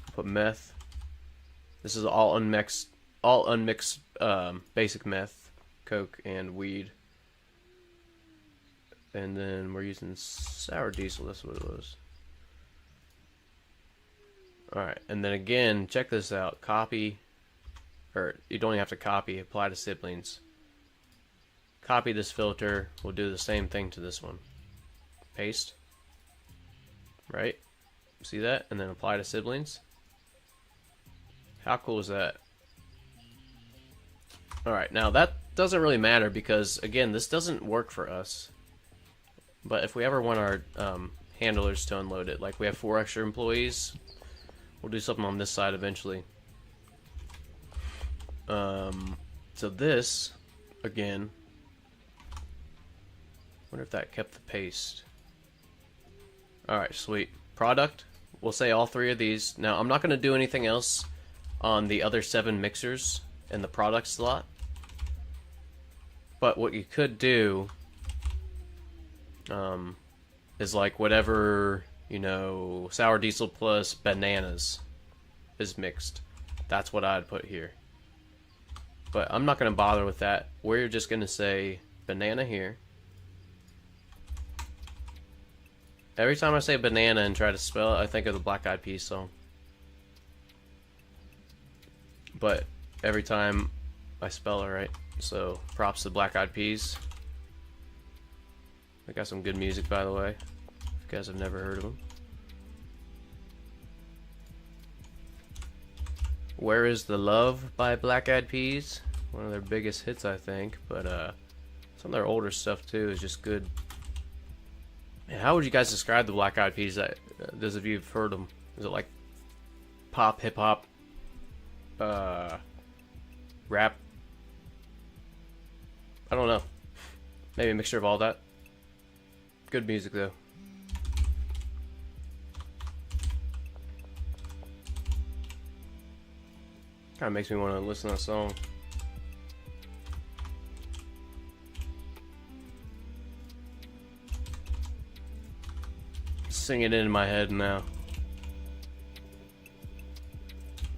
we'll put meth. This is all unmixed basic meth, coke, and weed. And then we're using sour diesel, that's what it was. Alright, and then again, check this out. Copy, or you don't even have to copy, apply to siblings. Copy this filter, we'll do the same thing to this one. Paste. Right? See that? And then apply to siblings. How cool is that? Alright, now that doesn't really matter because, again, this doesn't work for us. But if we ever want our handlers to unload it, like we have 4 extra employees, we'll do something on this side eventually. So this, again, wonder if that kept the paste. Alright, sweet. Product, we'll say all 3 of these. Now, I'm not going to do anything else on the other 7 mixers in the product slot. But what you could do is like whatever, you know, sour diesel plus bananas is mixed. That's what I'd put here. But I'm not going to bother with that. We're just going to say banana here. Every time I say banana and try to spell it, I think of the Black Eyed Peas song. But every time I spell it right. So props to Black Eyed Peas. They got some good music, by the way. If you guys have never heard of them. Where is the Love by Black Eyed Peas? One of their biggest hits, I think. But some of their older stuff too is just good. Man, how would you guys describe the Black Eyed Peas? Those of you who've heard them, is it like pop, hip hop, rap? I don't know. Maybe a mixture of all that. Good music though. Kind of makes me want to listen to that song. Sing it in my head now.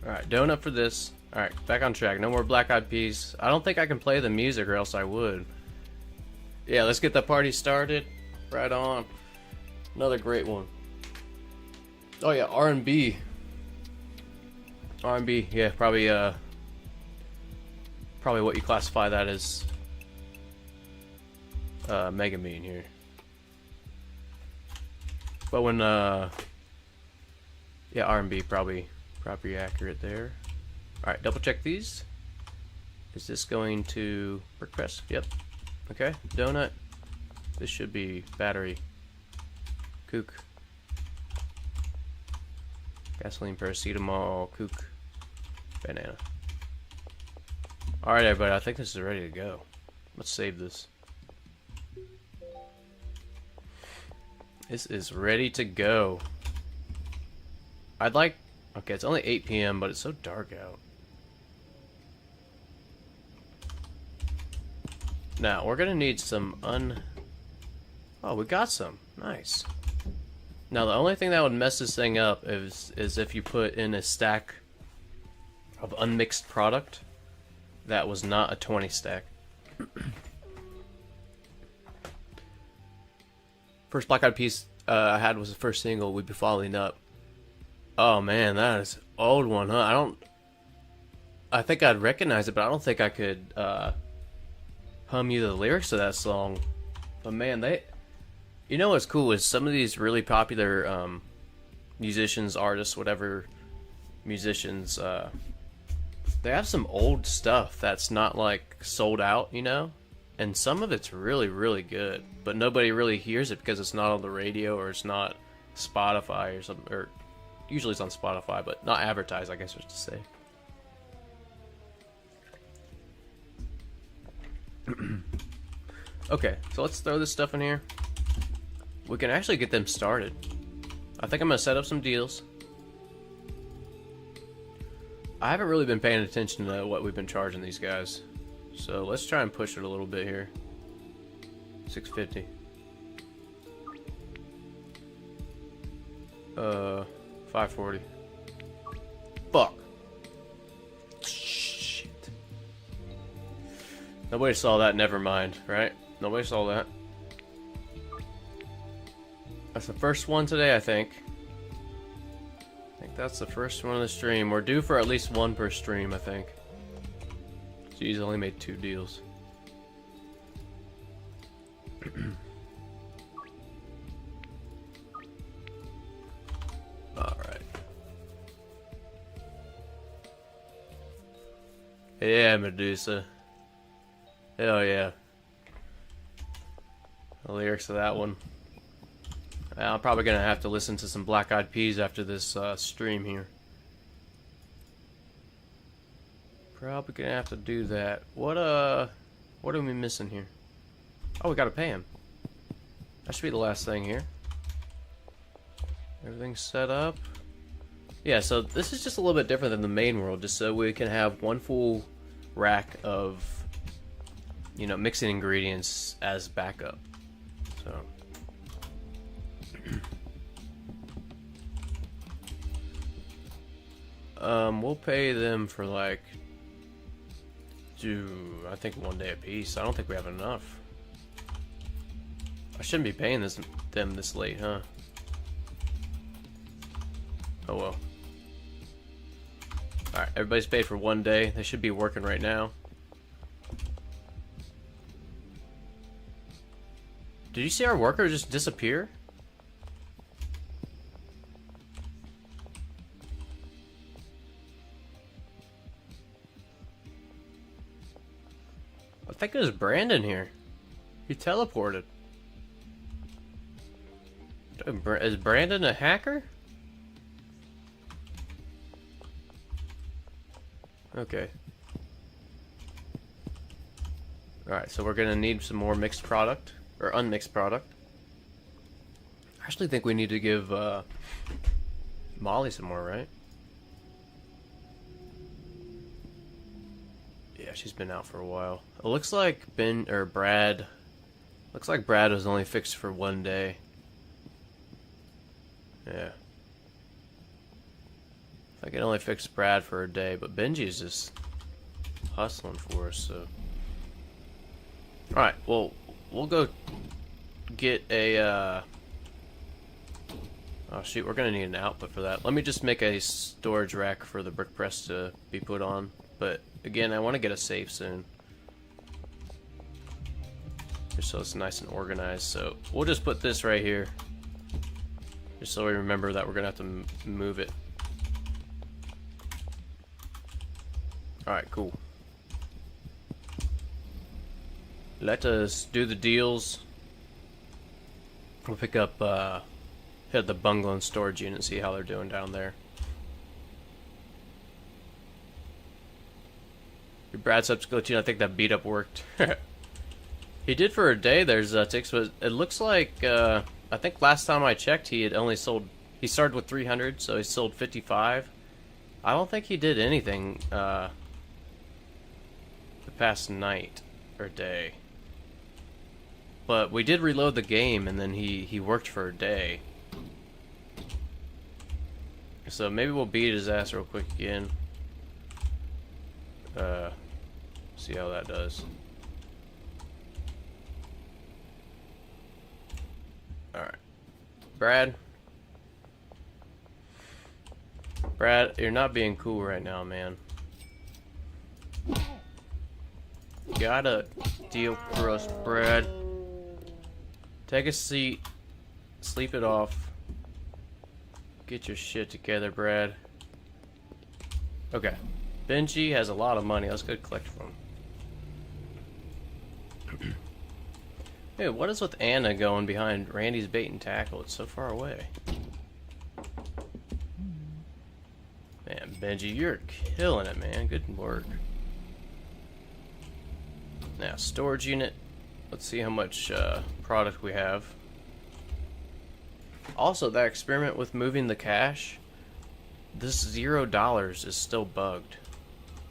Alright, donut for this. Alright, back on track. No more Black Eyed Peas. I don't think I can play the music or else I would. Yeah, let's get the party started. Right on. Another great one. Oh yeah, R&B. R&B, yeah, probably what you classify that as Mega Mean here. But when yeah, R&B probably Property accurate there. Alright, double check these. Is this going to brick press? Yep. Okay, donut. This should be battery. Kook. Gasoline, paracetamol, kook, banana. Alright everybody, I think this is ready to go. Let's save this. This is ready to go. I'd like... Okay, it's only 8 p.m., but it's so dark out. Now, we're gonna need some Oh, we got some. Nice. Now, the only thing that would mess this thing up is if you put in a stack of unmixed product that was not a 20 stack. First Black Eyed Peas I had was the first single, We'd Be Falling Up. Oh man, that is an old one, huh? I think I'd recognize it, but I don't think I could hum you the lyrics to that song. But man, you know what's cool is some of these really popular musicians, artists, whatever musicians, they have some old stuff that's not like sold out, you know? And some of it's really, really good, but nobody really hears it because it's not on the radio or it's not Spotify or something, or usually it's on Spotify, but not advertised, I guess I should say. Okay, so let's throw this stuff in here. We can actually get them started. I think I'm gonna set up some deals. I haven't really been paying attention to what we've been charging these guys, so let's try and push it a little bit here. 650. 540. Fuck. Shit. Nobody saw that, never mind, right? Nobody saw that. That's the first one today, I think. I think that's the first one of the stream. We're due for at least one per stream, I think. Jeez, only made 2 deals. Alright. Yeah, Medusa. Hell yeah. The lyrics of that one. I'm probably gonna have to listen to some Black Eyed Peas after this stream here. Probably gonna have to do that. What are we missing here? Oh, we gotta pay him. That should be the last thing here. Everything's set up. Yeah, so this is just a little bit different than the main world, just so we can have one full rack of, you know, mixing ingredients as backup. So. We'll pay them for like, I think 1 day a piece. I don't think we have enough. I shouldn't be paying them this late, huh? Oh well. Alright, everybody's paid for 1 day. They should be working right now. Did you see our worker just disappear? I think it was Brandon here. He teleported. Is Brandon a hacker? Okay. Alright, so we're gonna need some more mixed product. Or unmixed product. I actually think we need to give Molly some more, right? Yeah, she's been out for a while. It looks like Brad. Looks like Brad was only fixed for 1 day. Yeah. I can only fix Brad for a day, but Benji's just hustling for us, so. Alright, well, we'll go get a, oh shoot, we're gonna need an output for that. Let me just make a storage rack for the brick press to be put on. But, again, I want to get a safe soon. Just so it's nice and organized, so we'll just put this right here. Just so we remember that we're gonna have to move it. Alright, cool. Let us do the deals. We'll pick up, hit the bungalow and storage unit and see how they're doing down there. Your Brad's up to glitching. I think that beat up worked. He did for a day. There's ticks, but it looks like I think last time I checked, he had only sold. He started with 300, so he sold 55. I don't think he did anything the past night or day. But we did reload the game, and then he worked for a day. So maybe we'll beat his ass real quick again. See how that does. Alright. Brad, you're not being cool right now, man. You gotta deal for us, Brad. Take a seat. Sleep it off. Get your shit together, Brad. Okay. Benji has a lot of money. Let's go collect from him. Hey, what is with Anna going behind Randy's bait and tackle? It's so far away. Man, Benji, you're killing it, man. Good work. Now, storage unit. Let's see how much product we have. Also, that experiment with moving the cash, this $0 is still bugged.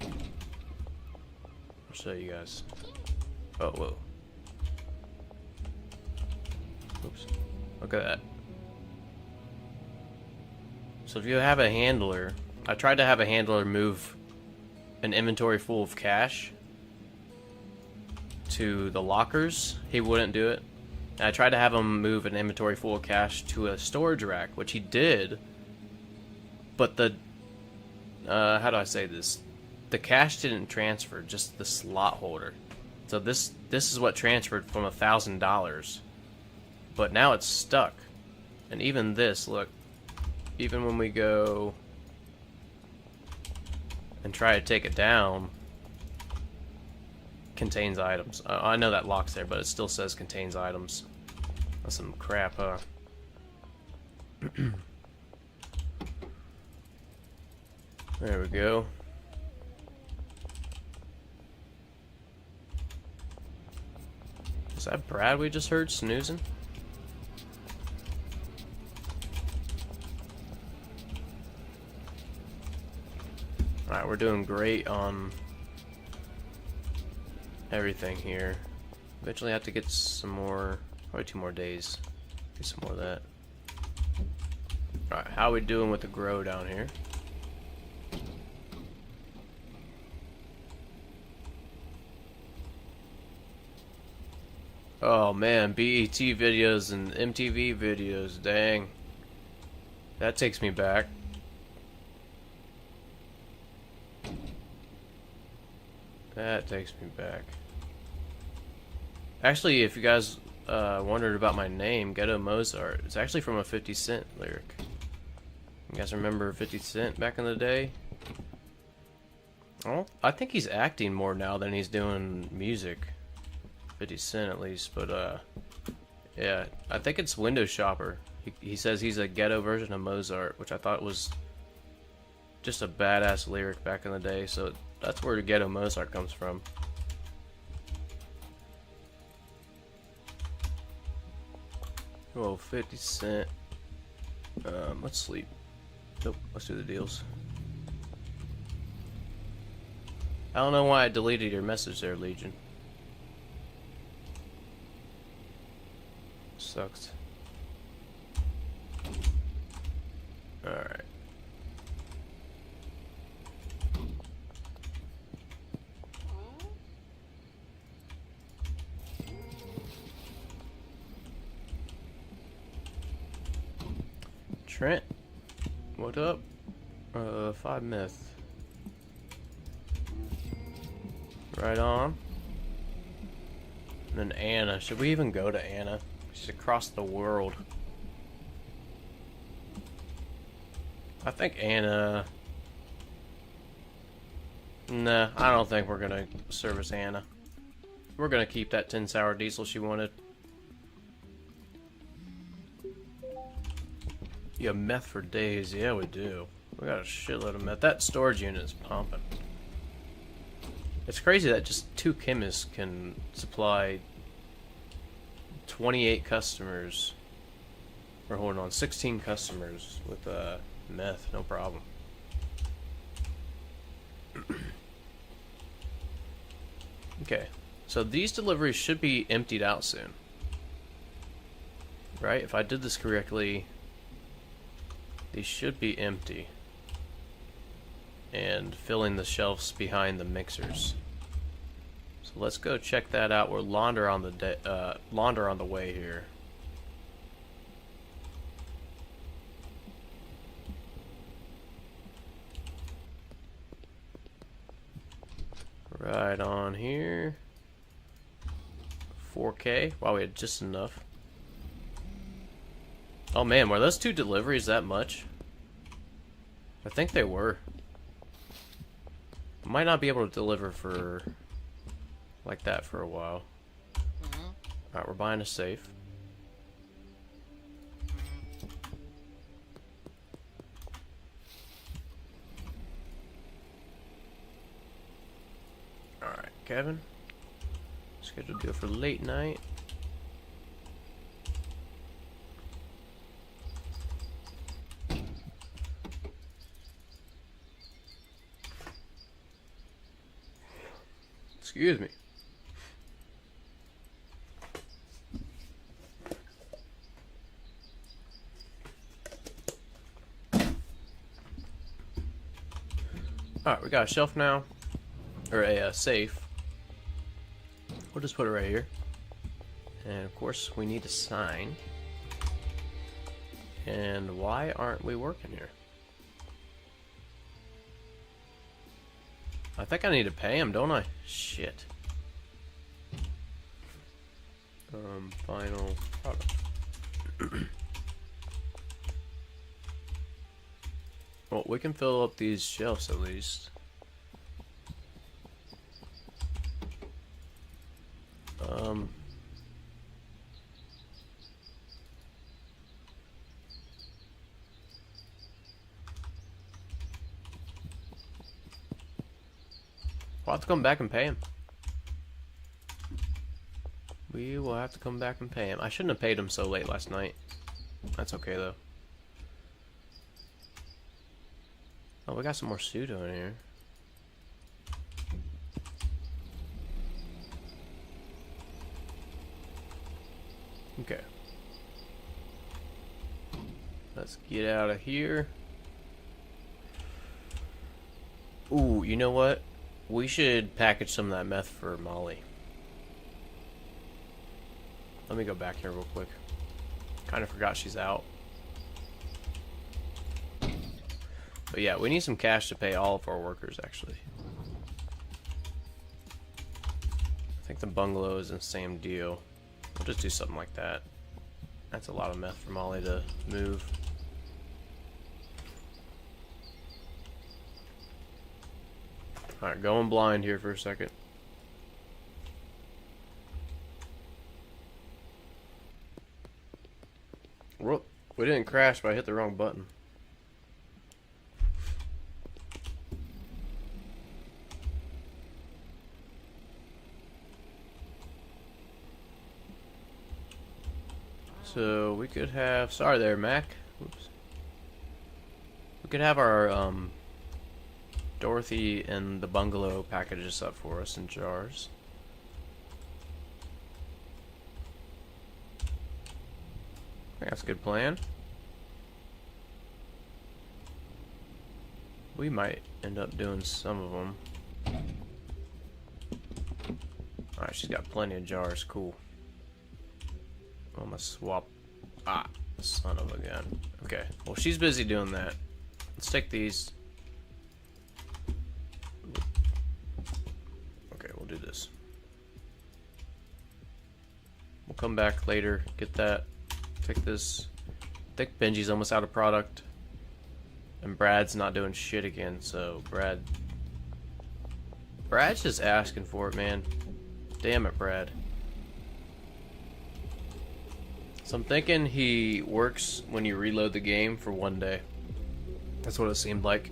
I'll show you guys. Oh, whoa. Oops. Look at that. So if you have a handler, I tried to have a handler move an inventory full of cash to the lockers. He wouldn't do it. And I tried to have him move an inventory full of cash to a storage rack, which he did. But the how do I say this? The cash didn't transfer, just the slot holder. So this is what transferred from $1,000. But now it's stuck. And even this, look, even when we go and try to take it down, contains items. I know that lock's there, but it still says contains items. That's some crap, huh? There we go. Is that Brad we just heard snoozing? Alright, we're doing great on everything here. Eventually have to get some more, probably 2 more days. Get some more of that. Alright, how are we doing with the grow down here? Oh man, BET videos and MTV videos, dang. That takes me back. That takes me back. Actually, if you guys wondered about my name, Ghetto Mozart, it's actually from a 50 Cent lyric. You guys remember 50 Cent back in the day? Oh, I think he's acting more now than he's doing music. 50 Cent at least, but yeah, I think it's Window Shopper. He says he's a ghetto version of Mozart, which I thought was just a badass lyric back in the day, so that's where the Ghetto Mozart comes from. Oh, 50 Cent. Let's sleep. Nope, let's do the deals. I don't know why I deleted your message there, Legion. Sucks. Alright. Trent, what up? 5 myth. Right on. And then Anna. Should we even go to Anna? She's across the world. I think Anna... Nah, I don't think we're gonna service Anna. We're gonna keep that 10 sour diesel she wanted. You have meth for days. Yeah, we do. We got a shitload of meth. That storage unit is pumping. It's crazy that just 2 chemists can supply 28 customers. Or hold on, 16 customers with meth, no problem. Okay, so these deliveries should be emptied out soon. Right? If I did this correctly, these should be empty. And filling the shelves behind the mixers. So let's go check that out. We're launder on the way here. Right on here. 4K. Wow, we had just enough. Oh man, were those 2 deliveries that much? I think they were. I might not be able to deliver for like that for a while. Alright, we're buying a safe. Alright, Kevin. Scheduled to go for late night. Excuse me. Alright, we got a shelf now. Or a safe. We'll just put it right here. And of course, we need a sign. And why aren't we working here? I think I need to pay him, don't I? Shit. Final product. Well, we can fill up these shelves at least. We'll have to come back and pay him. We will have to come back and pay him. I shouldn't have paid him so late last night. That's okay though. Oh, we got some more pseudo in here. Okay. Let's get out of here. Ooh, you know what? We should package some of that meth for Molly. Let me go back here real quick. Kind of forgot she's out. But yeah, we need some cash to pay all of our workers, actually. I think the bungalow is the same deal. We'll just do something like that. That's a lot of meth for Molly to move. Alright, going blind here for a second. Whoop, we didn't crash, but I hit the wrong button. So we could have, sorry there, Mac. Oops. We could have our Dorothy and the bungalow packages up for us in jars. I think that's a good plan. We might end up doing some of them. Alright, she's got plenty of jars, cool. I'm gonna swap. Ah, son of a gun. Okay, well, she's busy doing that. Let's take these. Okay, we'll do this. We'll come back later, get that. Take this. I think Benji's almost out of product. And Brad's not doing shit again, so Brad. Brad's just asking for it, man. Damn it, Brad. So I'm thinking he works when you reload the game for 1 day. That's what it seemed like.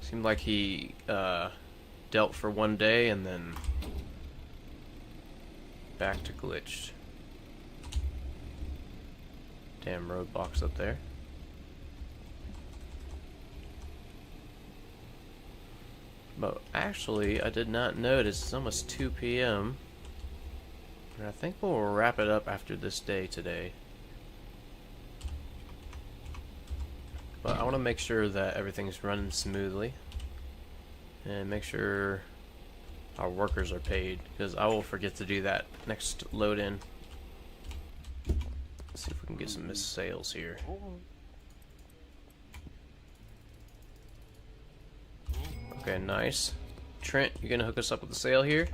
Seemed like he dealt for 1 day and then back to glitched. Damn roadblocks up there. But actually, I did not notice it's almost 2 p.m. And I think we'll wrap it up after this day today. But I want to make sure that everything's running smoothly. And make sure our workers are paid, because I will forget to do that next load in. Let's see if we can get some missed sales here. Okay, nice. Trent, you gonna hook us up with a sale here?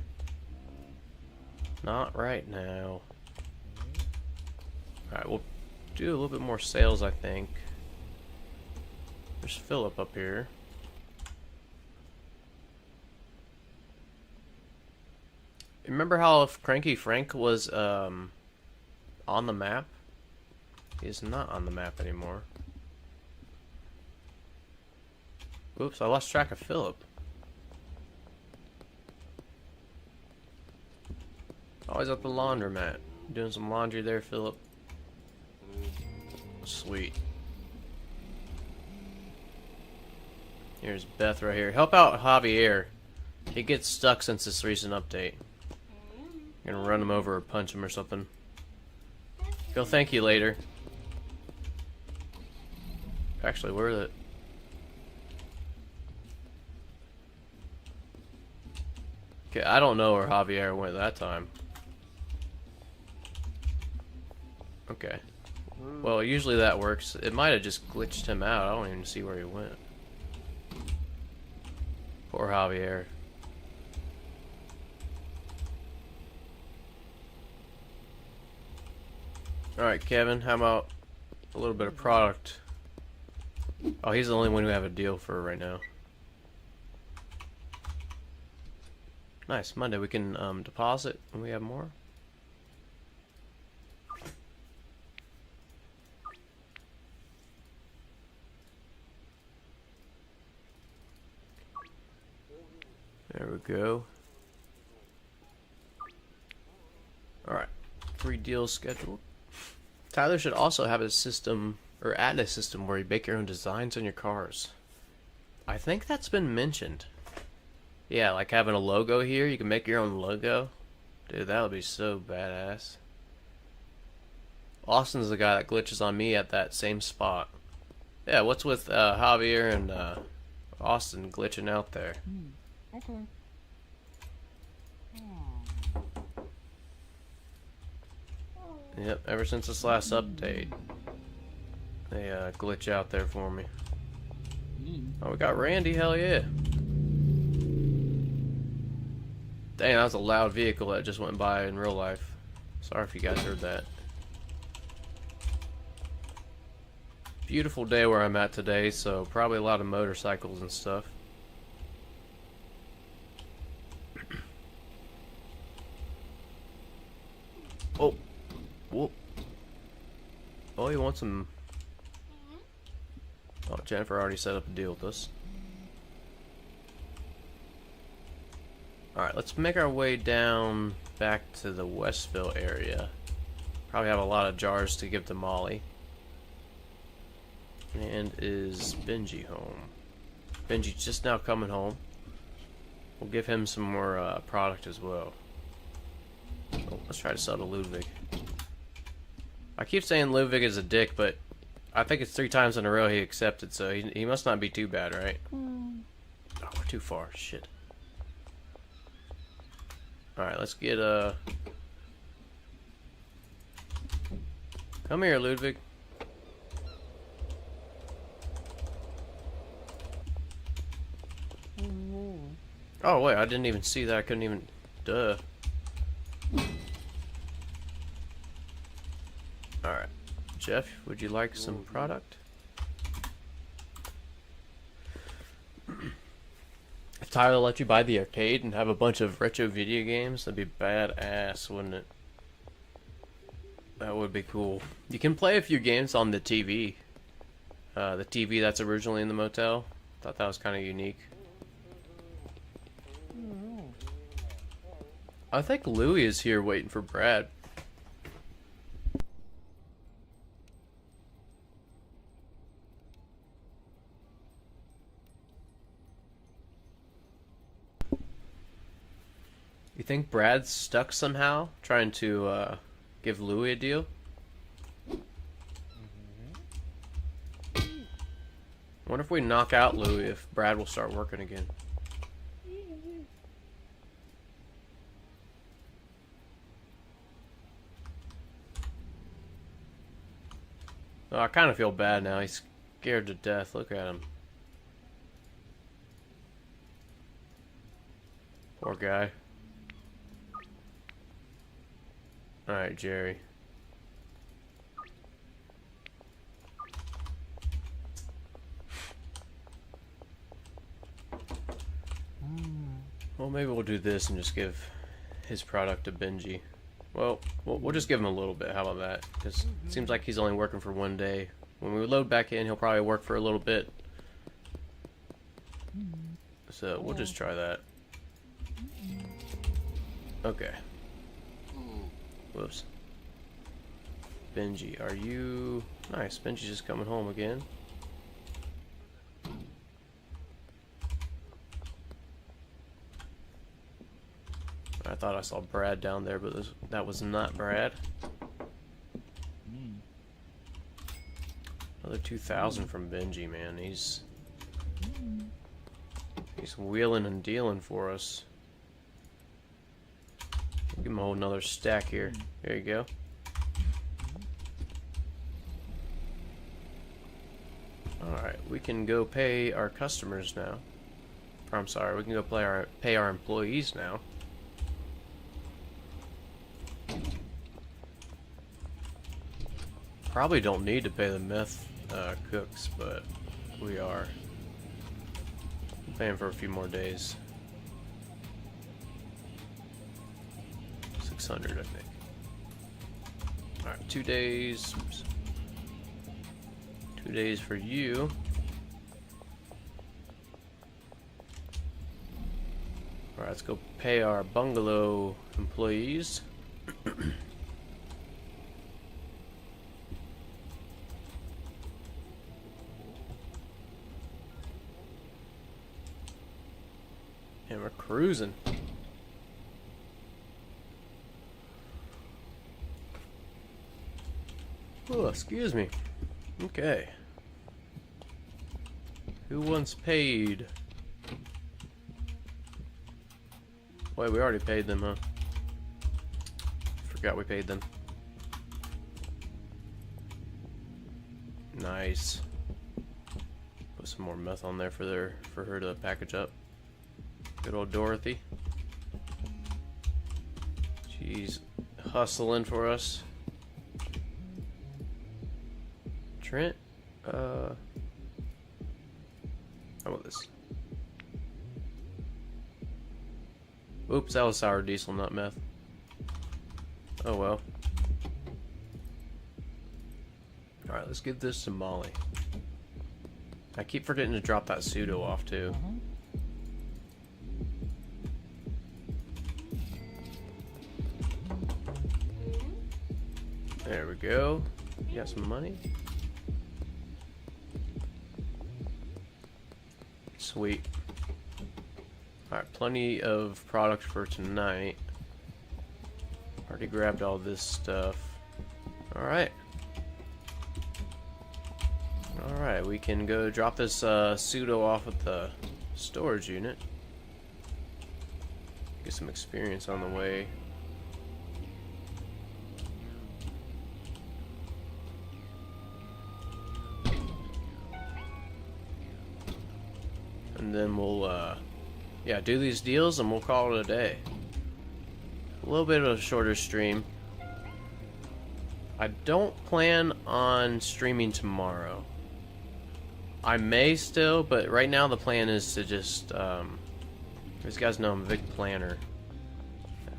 Not right now. Alright, we'll do a little bit more sales, I think. There's Philip up here. Remember how if Cranky Frank was on the map? He's not on the map anymore. Oops, I lost track of Philip. Always at the laundromat. Doing some laundry there, Philip. Sweet. Here's Beth right here. Help out Javier. He gets stuck since this recent update. Gonna run him over or punch him or something. He'll thank you later. Actually, where is it? Okay, I don't know where Javier went that time. Okay. Well, usually that works. It might have just glitched him out. I don't even see where he went. Poor Javier. Alright, Kevin, how about a little bit of product? Oh, he's the only one who have a deal for right now. Nice, Monday we can deposit when we have more. There we go. Alright, 3 deals scheduled. Tyler should also have a system, or add a system where you make your own designs on your cars. I think that's been mentioned. Yeah, like having a logo here, you can make your own logo. Dude, that would be so badass. Austin's the guy that glitches on me at that same spot. Yeah, what's with Javier and Austin glitching out there? Okay. Yep, ever since this last update, they glitch out there for me. Oh, we got Randy, hell yeah. Dang, that was a loud vehicle that just went by in real life. Sorry if you guys heard that. Beautiful day where I'm at today, so probably a lot of motorcycles and stuff. Oh. Whoop. Oh, you want some... Oh, Jennifer already set up a deal with us. Alright, let's make our way down back to the Westville area. Probably have a lot of jars to give to Molly. And is Benji home? Benji's just now coming home. We'll give him some more product as well. Oh, let's try to sell to Ludwig. I keep saying Ludwig is a dick, but I think it's 3 times in a row he accepted, so he must not be too bad, right? Oh, we're too far. Shit. Alright, let's get Come here, Ludwig. Oh, wait, I didn't even see that. I couldn't even... Duh. Alright. Jeff, would you like some product? If Tyler let you buy the arcade and have a bunch of retro video games, that'd be badass, wouldn't it? That would be cool. You can play a few games on the TV. The TV that's originally in the motel. Thought that was kind of unique. I think Louie is here waiting for Brad. You think Brad's stuck somehow, trying to give Louie a deal? I wonder if we knock out Louie, if Brad will start working again. Oh, I kind of feel bad now. He's scared to death. Look at him. Poor guy. Alright, Jerry. Well, maybe we'll do this and just give his product to Benji. Well, we'll just give him a little bit. How about that? Because it seems like he's only working for one day. When we load back in, he'll probably work for a little bit. So we'll just try that. Okay. Whoops. Benji, are you... Nice, Benji's just coming home again. I thought I saw Brad down there, but that was not Brad. Another 2,000 from Benji, man. He's wheeling and dealing for us. Give him a whole nother stack here. There you go. Alright, we can go pay our customers now. Or, I'm sorry, we can go pay our employees now. Probably don't need to pay the meth cooks, but we are. I'm paying for a few more days. 600, I think. Alright, 2 days. Oops. 2 days for you. Alright, let's go pay our bungalow employees. And we're cruising. Oh, excuse me. Okay. Who wants paid? Wait, we already paid them, huh? Forgot we paid them. Nice. Put some more meth on there for her to package up. Good old Dorothy. She's hustling for us. Trent, how about this? Oops, that was sour diesel, not meth. Oh well. Alright, let's give this to Molly. I keep forgetting to drop that pseudo off too. There we go. You got some money? Sweet. Alright, plenty of product for tonight. Already grabbed all this stuff. Alright. Alright, we can go drop this pseudo off at the storage unit. Get some experience on the way. And then we'll, yeah, do these deals and we'll call it a day. A little bit of a shorter stream. I don't plan on streaming tomorrow. I may still, but right now the plan is to just These guys know I'm a big planner.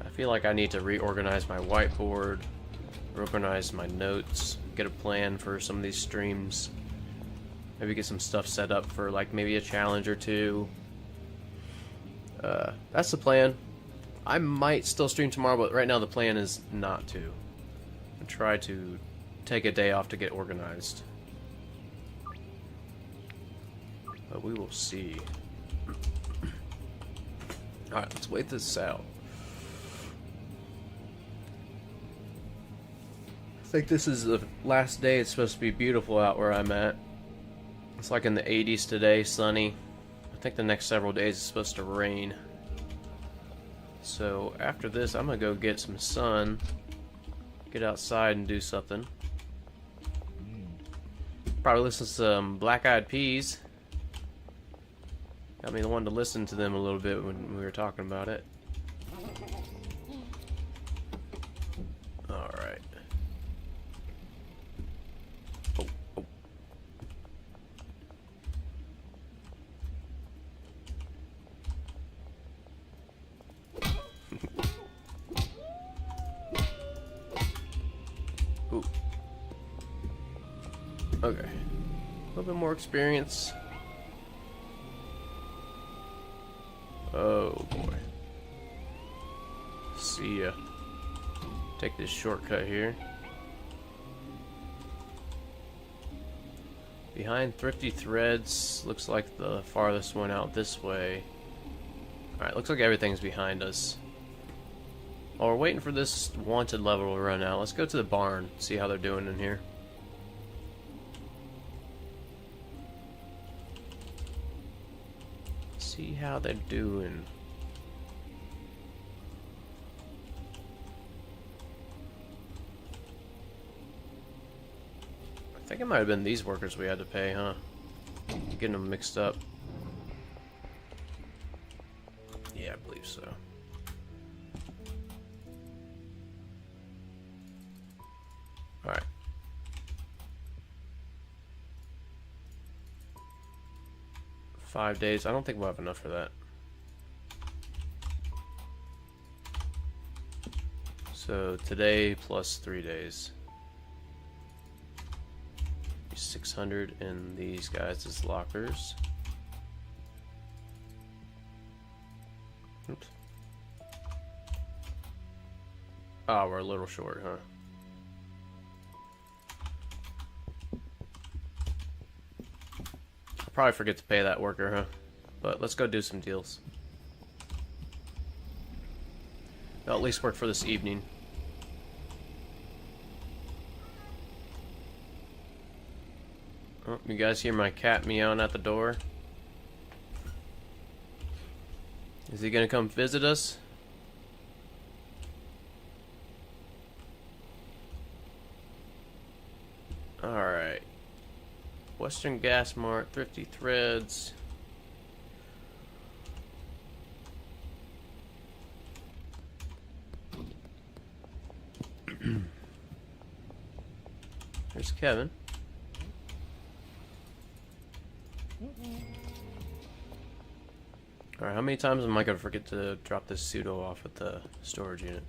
I feel like I need to reorganize my whiteboard, reorganize my notes, get a plan for some of these streams. Maybe get some stuff set up for like maybe a challenge or two. That's the plan. I might still stream tomorrow, but right now the plan is not to. And try to take a day off to get organized. But we will see. Alright, let's wait this out. I think this is the last day. It's supposed to be beautiful out where I'm at. It's like in the 80s today, sunny. I think the next several days is supposed to rain. So after this, I'm gonna go get some sun, get outside and do something. Probably listen to some Black Eyed Peas. Got me the one to listen to them a little bit when we were talking about it. Alright. Oh, oh. Ooh. Okay. A little bit more experience. Oh boy. See ya. Take this shortcut here. Behind Thrifty Threads, looks like the farthest one out this way. Alright, looks like everything's behind us. While we're waiting for this wanted level to run out, let's go to the barn, see how they're doing in here. See how they're doing. I think it might have been these workers we had to pay, huh? Getting them mixed up. Yeah, I believe so. Alright. $5 days. I don't think we'll have enough for that. So today plus 3 days. 600 in these guys' lockers. Oops. Oh, we're a little short, huh? I'll probably forget to pay that worker, huh? But let's go do some deals. I'll at least work for this evening. Oh, you guys hear my cat meowing at the door? Is he gonna come visit us? Alright. Western Gas Mart, Thrifty Threads. There's Kevin. Alright, how many times am I gonna forget to drop this pseudo off at the storage unit?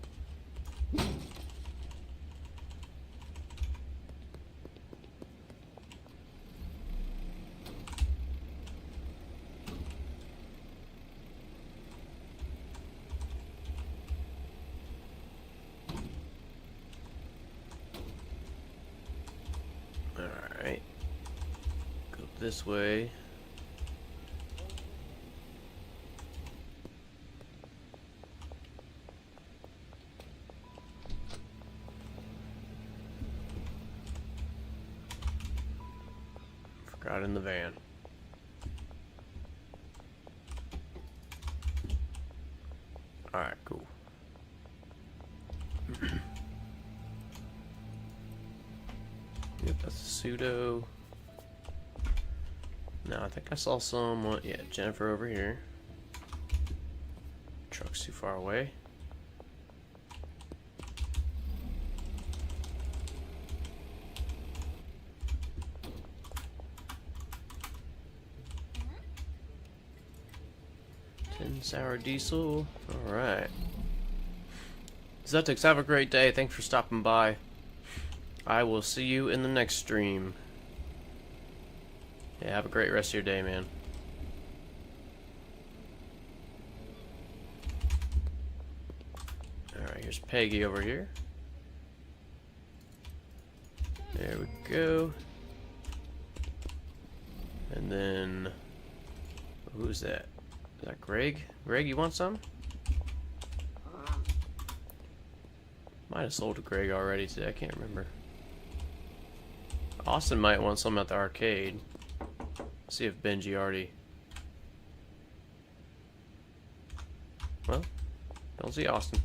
Alright. Go this way. Forgot in the van. Alright, cool. Yep, that's a pseudo. No, I think I saw someone. Yeah, Jennifer over here. Truck's too far away. 10 sour diesel. Alright. Zetix, have a great day. Thanks for stopping by. I will see you in the next stream. Yeah, have a great rest of your day, man. Alright, here's Peggy over here. There we go. And then, who's that? Is that Greg? Greg, you want some? Might have sold to Greg already today, I can't remember. Austin might want some at the arcade. See if Benji already... Well, don't see Austin.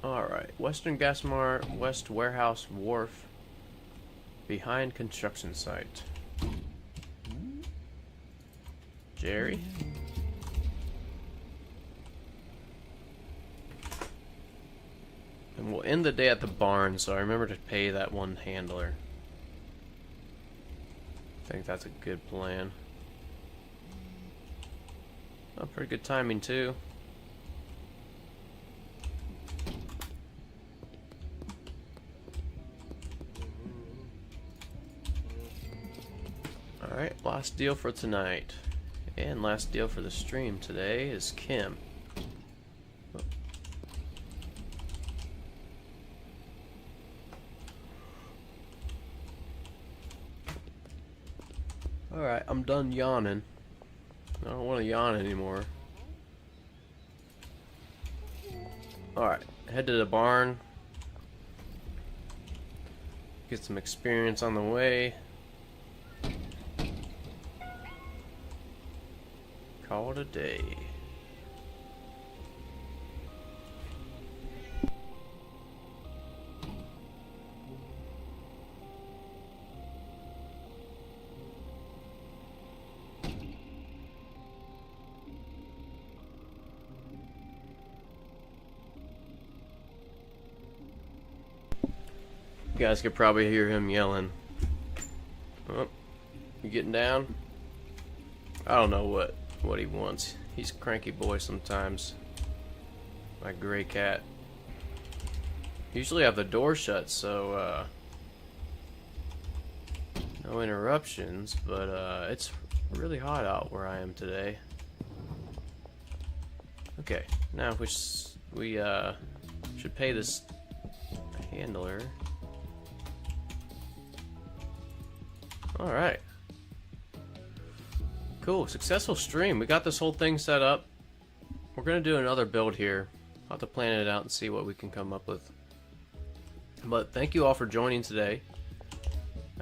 Alright, Western Gas Mart, West Warehouse Wharf, behind construction site. Jerry? And we'll end the day at the barn, so I remember to pay that one handler. I think that's a good plan. Oh, pretty good timing too. Alright, last deal for tonight. And last deal for the stream today is Kim. Alright, I'm done yawning. I don't want to yawn anymore. Alright, head to the barn. Get some experience on the way. Call it a day. You guys could probably hear him yelling. Oh, you getting down? I don't know what he wants. He's a cranky boy sometimes. My gray cat. Usually I have the door shut, so no interruptions, but it's really hot out where I am today. Okay, now we should pay this handler. Alright. Cool, successful stream. We got this whole thing set up. We're gonna do another build here. I'll have to plan it out and see what we can come up with. But thank you all for joining today.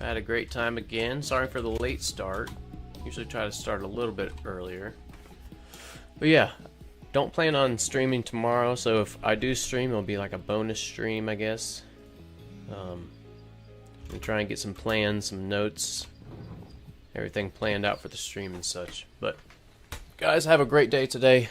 I had a great time again. Sorry for the late start. Usually try to start a little bit earlier. But yeah, don't plan on streaming tomorrow, so if I do stream, it'll be like a bonus stream, I guess. And try and get some plans, some notes, everything planned out for the stream and such. But guys, have a great day today.